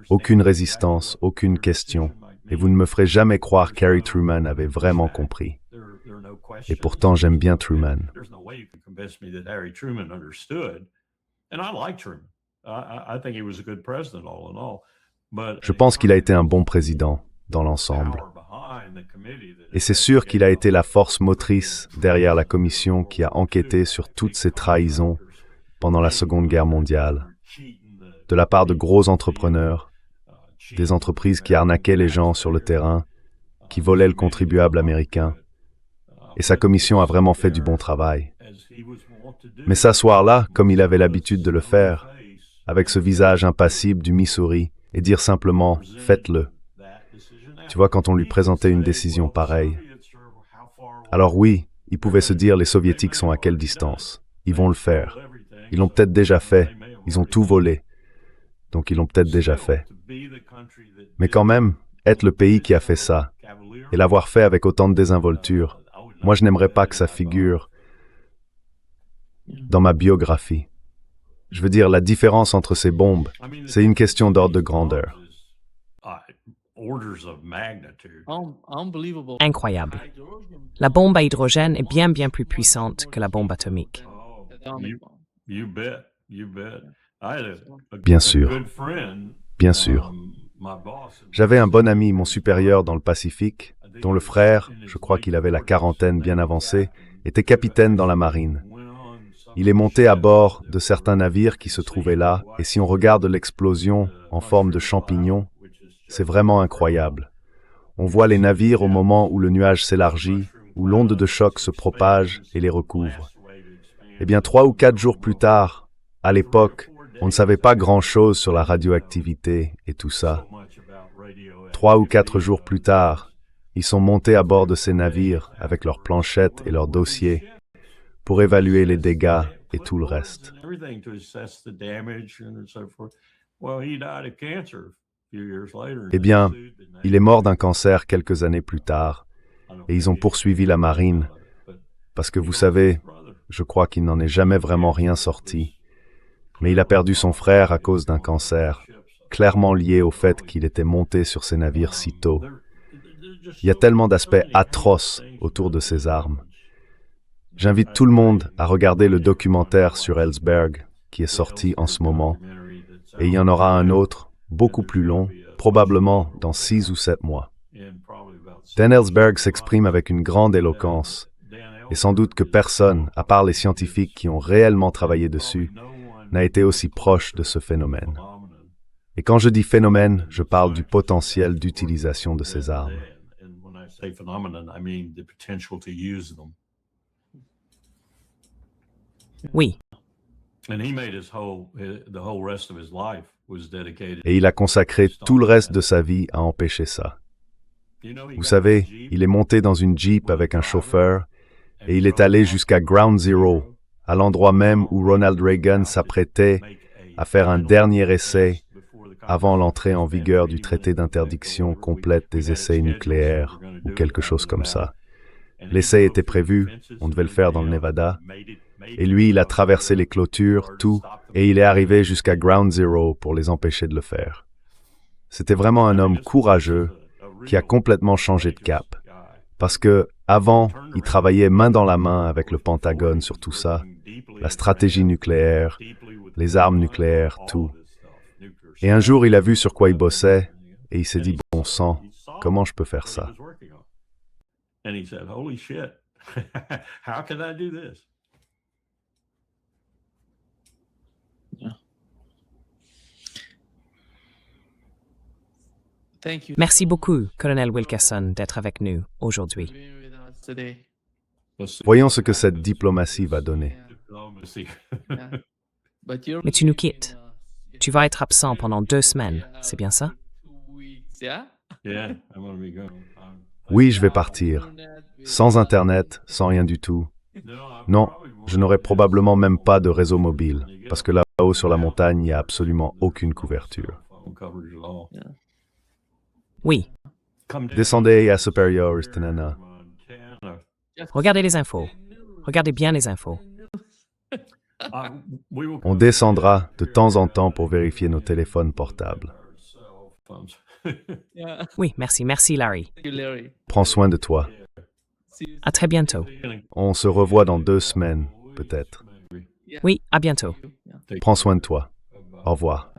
Aucune résistance, aucune question. Et vous ne me ferez jamais croire qu'Harry Truman avait vraiment compris. Et pourtant, j'aime bien Truman. Je pense qu'il a été un bon président, dans l'ensemble. Et c'est sûr qu'il a été la force motrice derrière la commission qui a enquêté sur toutes ces trahisons pendant la Seconde Guerre mondiale, de la part de gros entrepreneurs, des entreprises qui arnaquaient les gens sur le terrain, qui volaient le contribuable américain. Et sa commission a vraiment fait du bon travail. Mais s'asseoir là, comme il avait l'habitude de le faire, avec ce visage impassible du Missouri, et dire simplement « faites-le ». Tu vois, quand on lui présentait une décision pareille. Alors oui, il pouvait se dire « les Soviétiques sont à quelle distance? Ils vont le faire. Ils l'ont peut-être déjà fait. Ils ont tout volé. Donc ils l'ont peut-être déjà fait. » Mais quand même, être le pays qui a fait ça, et l'avoir fait avec autant de désinvolture, moi je n'aimerais pas que ça figure dans ma biographie. Je veux dire, la différence entre ces bombes, c'est une question d'ordre de grandeur. Incroyable. La bombe à hydrogène est bien plus puissante que la bombe atomique. Bien sûr. Bien sûr. J'avais un bon ami, mon supérieur dans le Pacifique, dont le frère, je crois qu'il avait la quarantaine bien avancée, était capitaine dans la marine. Il est monté à bord de certains navires qui se trouvaient là, et si on regarde l'explosion en forme de champignon, c'est vraiment incroyable. On voit les navires au moment où le nuage s'élargit, où l'onde de choc se propage et les recouvre. Eh bien, 3 ou 4 jours plus tard, à l'époque, on ne savait pas grand-chose sur la radioactivité et tout ça. 3 ou 4 jours plus tard, ils sont montés à bord de ces navires avec leurs planchettes et leurs dossiers pour évaluer les dégâts et tout le reste. Eh bien, il est mort d'un cancer quelques années plus tard, et ils ont poursuivi la marine, parce que vous savez, je crois qu'il n'en est jamais vraiment rien sorti, mais il a perdu son frère à cause d'un cancer, clairement lié au fait qu'il était monté sur ces navires si tôt. Il y a tellement d'aspects atroces autour de ces armes. J'invite tout le monde à regarder le documentaire sur Ellsberg, qui est sorti en ce moment, et il y en aura un autre, beaucoup plus long, probablement dans 6 ou 7 mois. Dan Ellsberg s'exprime avec une grande éloquence, et sans doute que personne, à part les scientifiques qui ont réellement travaillé dessus, n'a été aussi proche de ce phénomène. Et quand je dis phénomène, je parle du potentiel d'utilisation de ces armes. Oui. Et il a consacré tout le reste de sa vie à empêcher ça. Vous savez, il est monté dans une Jeep avec un chauffeur et il est allé jusqu'à Ground Zero, à l'endroit même où Ronald Reagan s'apprêtait à faire un dernier essai avant l'entrée en vigueur du traité d'interdiction complète des essais nucléaires ou quelque chose comme ça. L'essai était prévu, on devait le faire dans le Nevada. Et lui, il a traversé les clôtures, tout, et il est arrivé jusqu'à Ground Zero pour les empêcher de le faire. C'était vraiment un homme courageux qui a complètement changé de cap. Parce que, avant, il travaillait main dans la main avec le Pentagone sur tout ça, la stratégie nucléaire, les armes nucléaires, tout. Et un jour, il a vu sur quoi il bossait, et il s'est dit, bon sang, comment je peux faire ça? And he said, "Holy shit, how can I do this?" Thank you. Merci beaucoup, colonel Wilkerson, d'être avec nous aujourd'hui. Being with us today. Voyons ce que cette diplomatie va donner. Diplomacy. Yeah. But you're Mais tu nous leaving, quittes. Tu vas être absent pendant 2 semaines, c'est bien ça? 2 weeks, yeah? Yeah, I'm gonna be gone. Oui, je vais partir. Sans Internet, sans rien du tout. Non, je n'aurai probablement même pas de réseau mobile, parce que là-haut sur la montagne, il n'y a absolument aucune couverture. Phone covers it all. Oui, Descendez à Superior, Tenana. Montana. regardez les infos. Regardez bien les infos. We will On descendra de temps en temps pour vérifier nos téléphones portables. cell phones. Yeah. Oui, merci Larry. Thank you, Larry. Prends soin de toi. See you. À très bientôt. On se revoit dans 2 semaines, peut-être. Oui, à bientôt. Yeah. Prends soin de toi. Au revoir.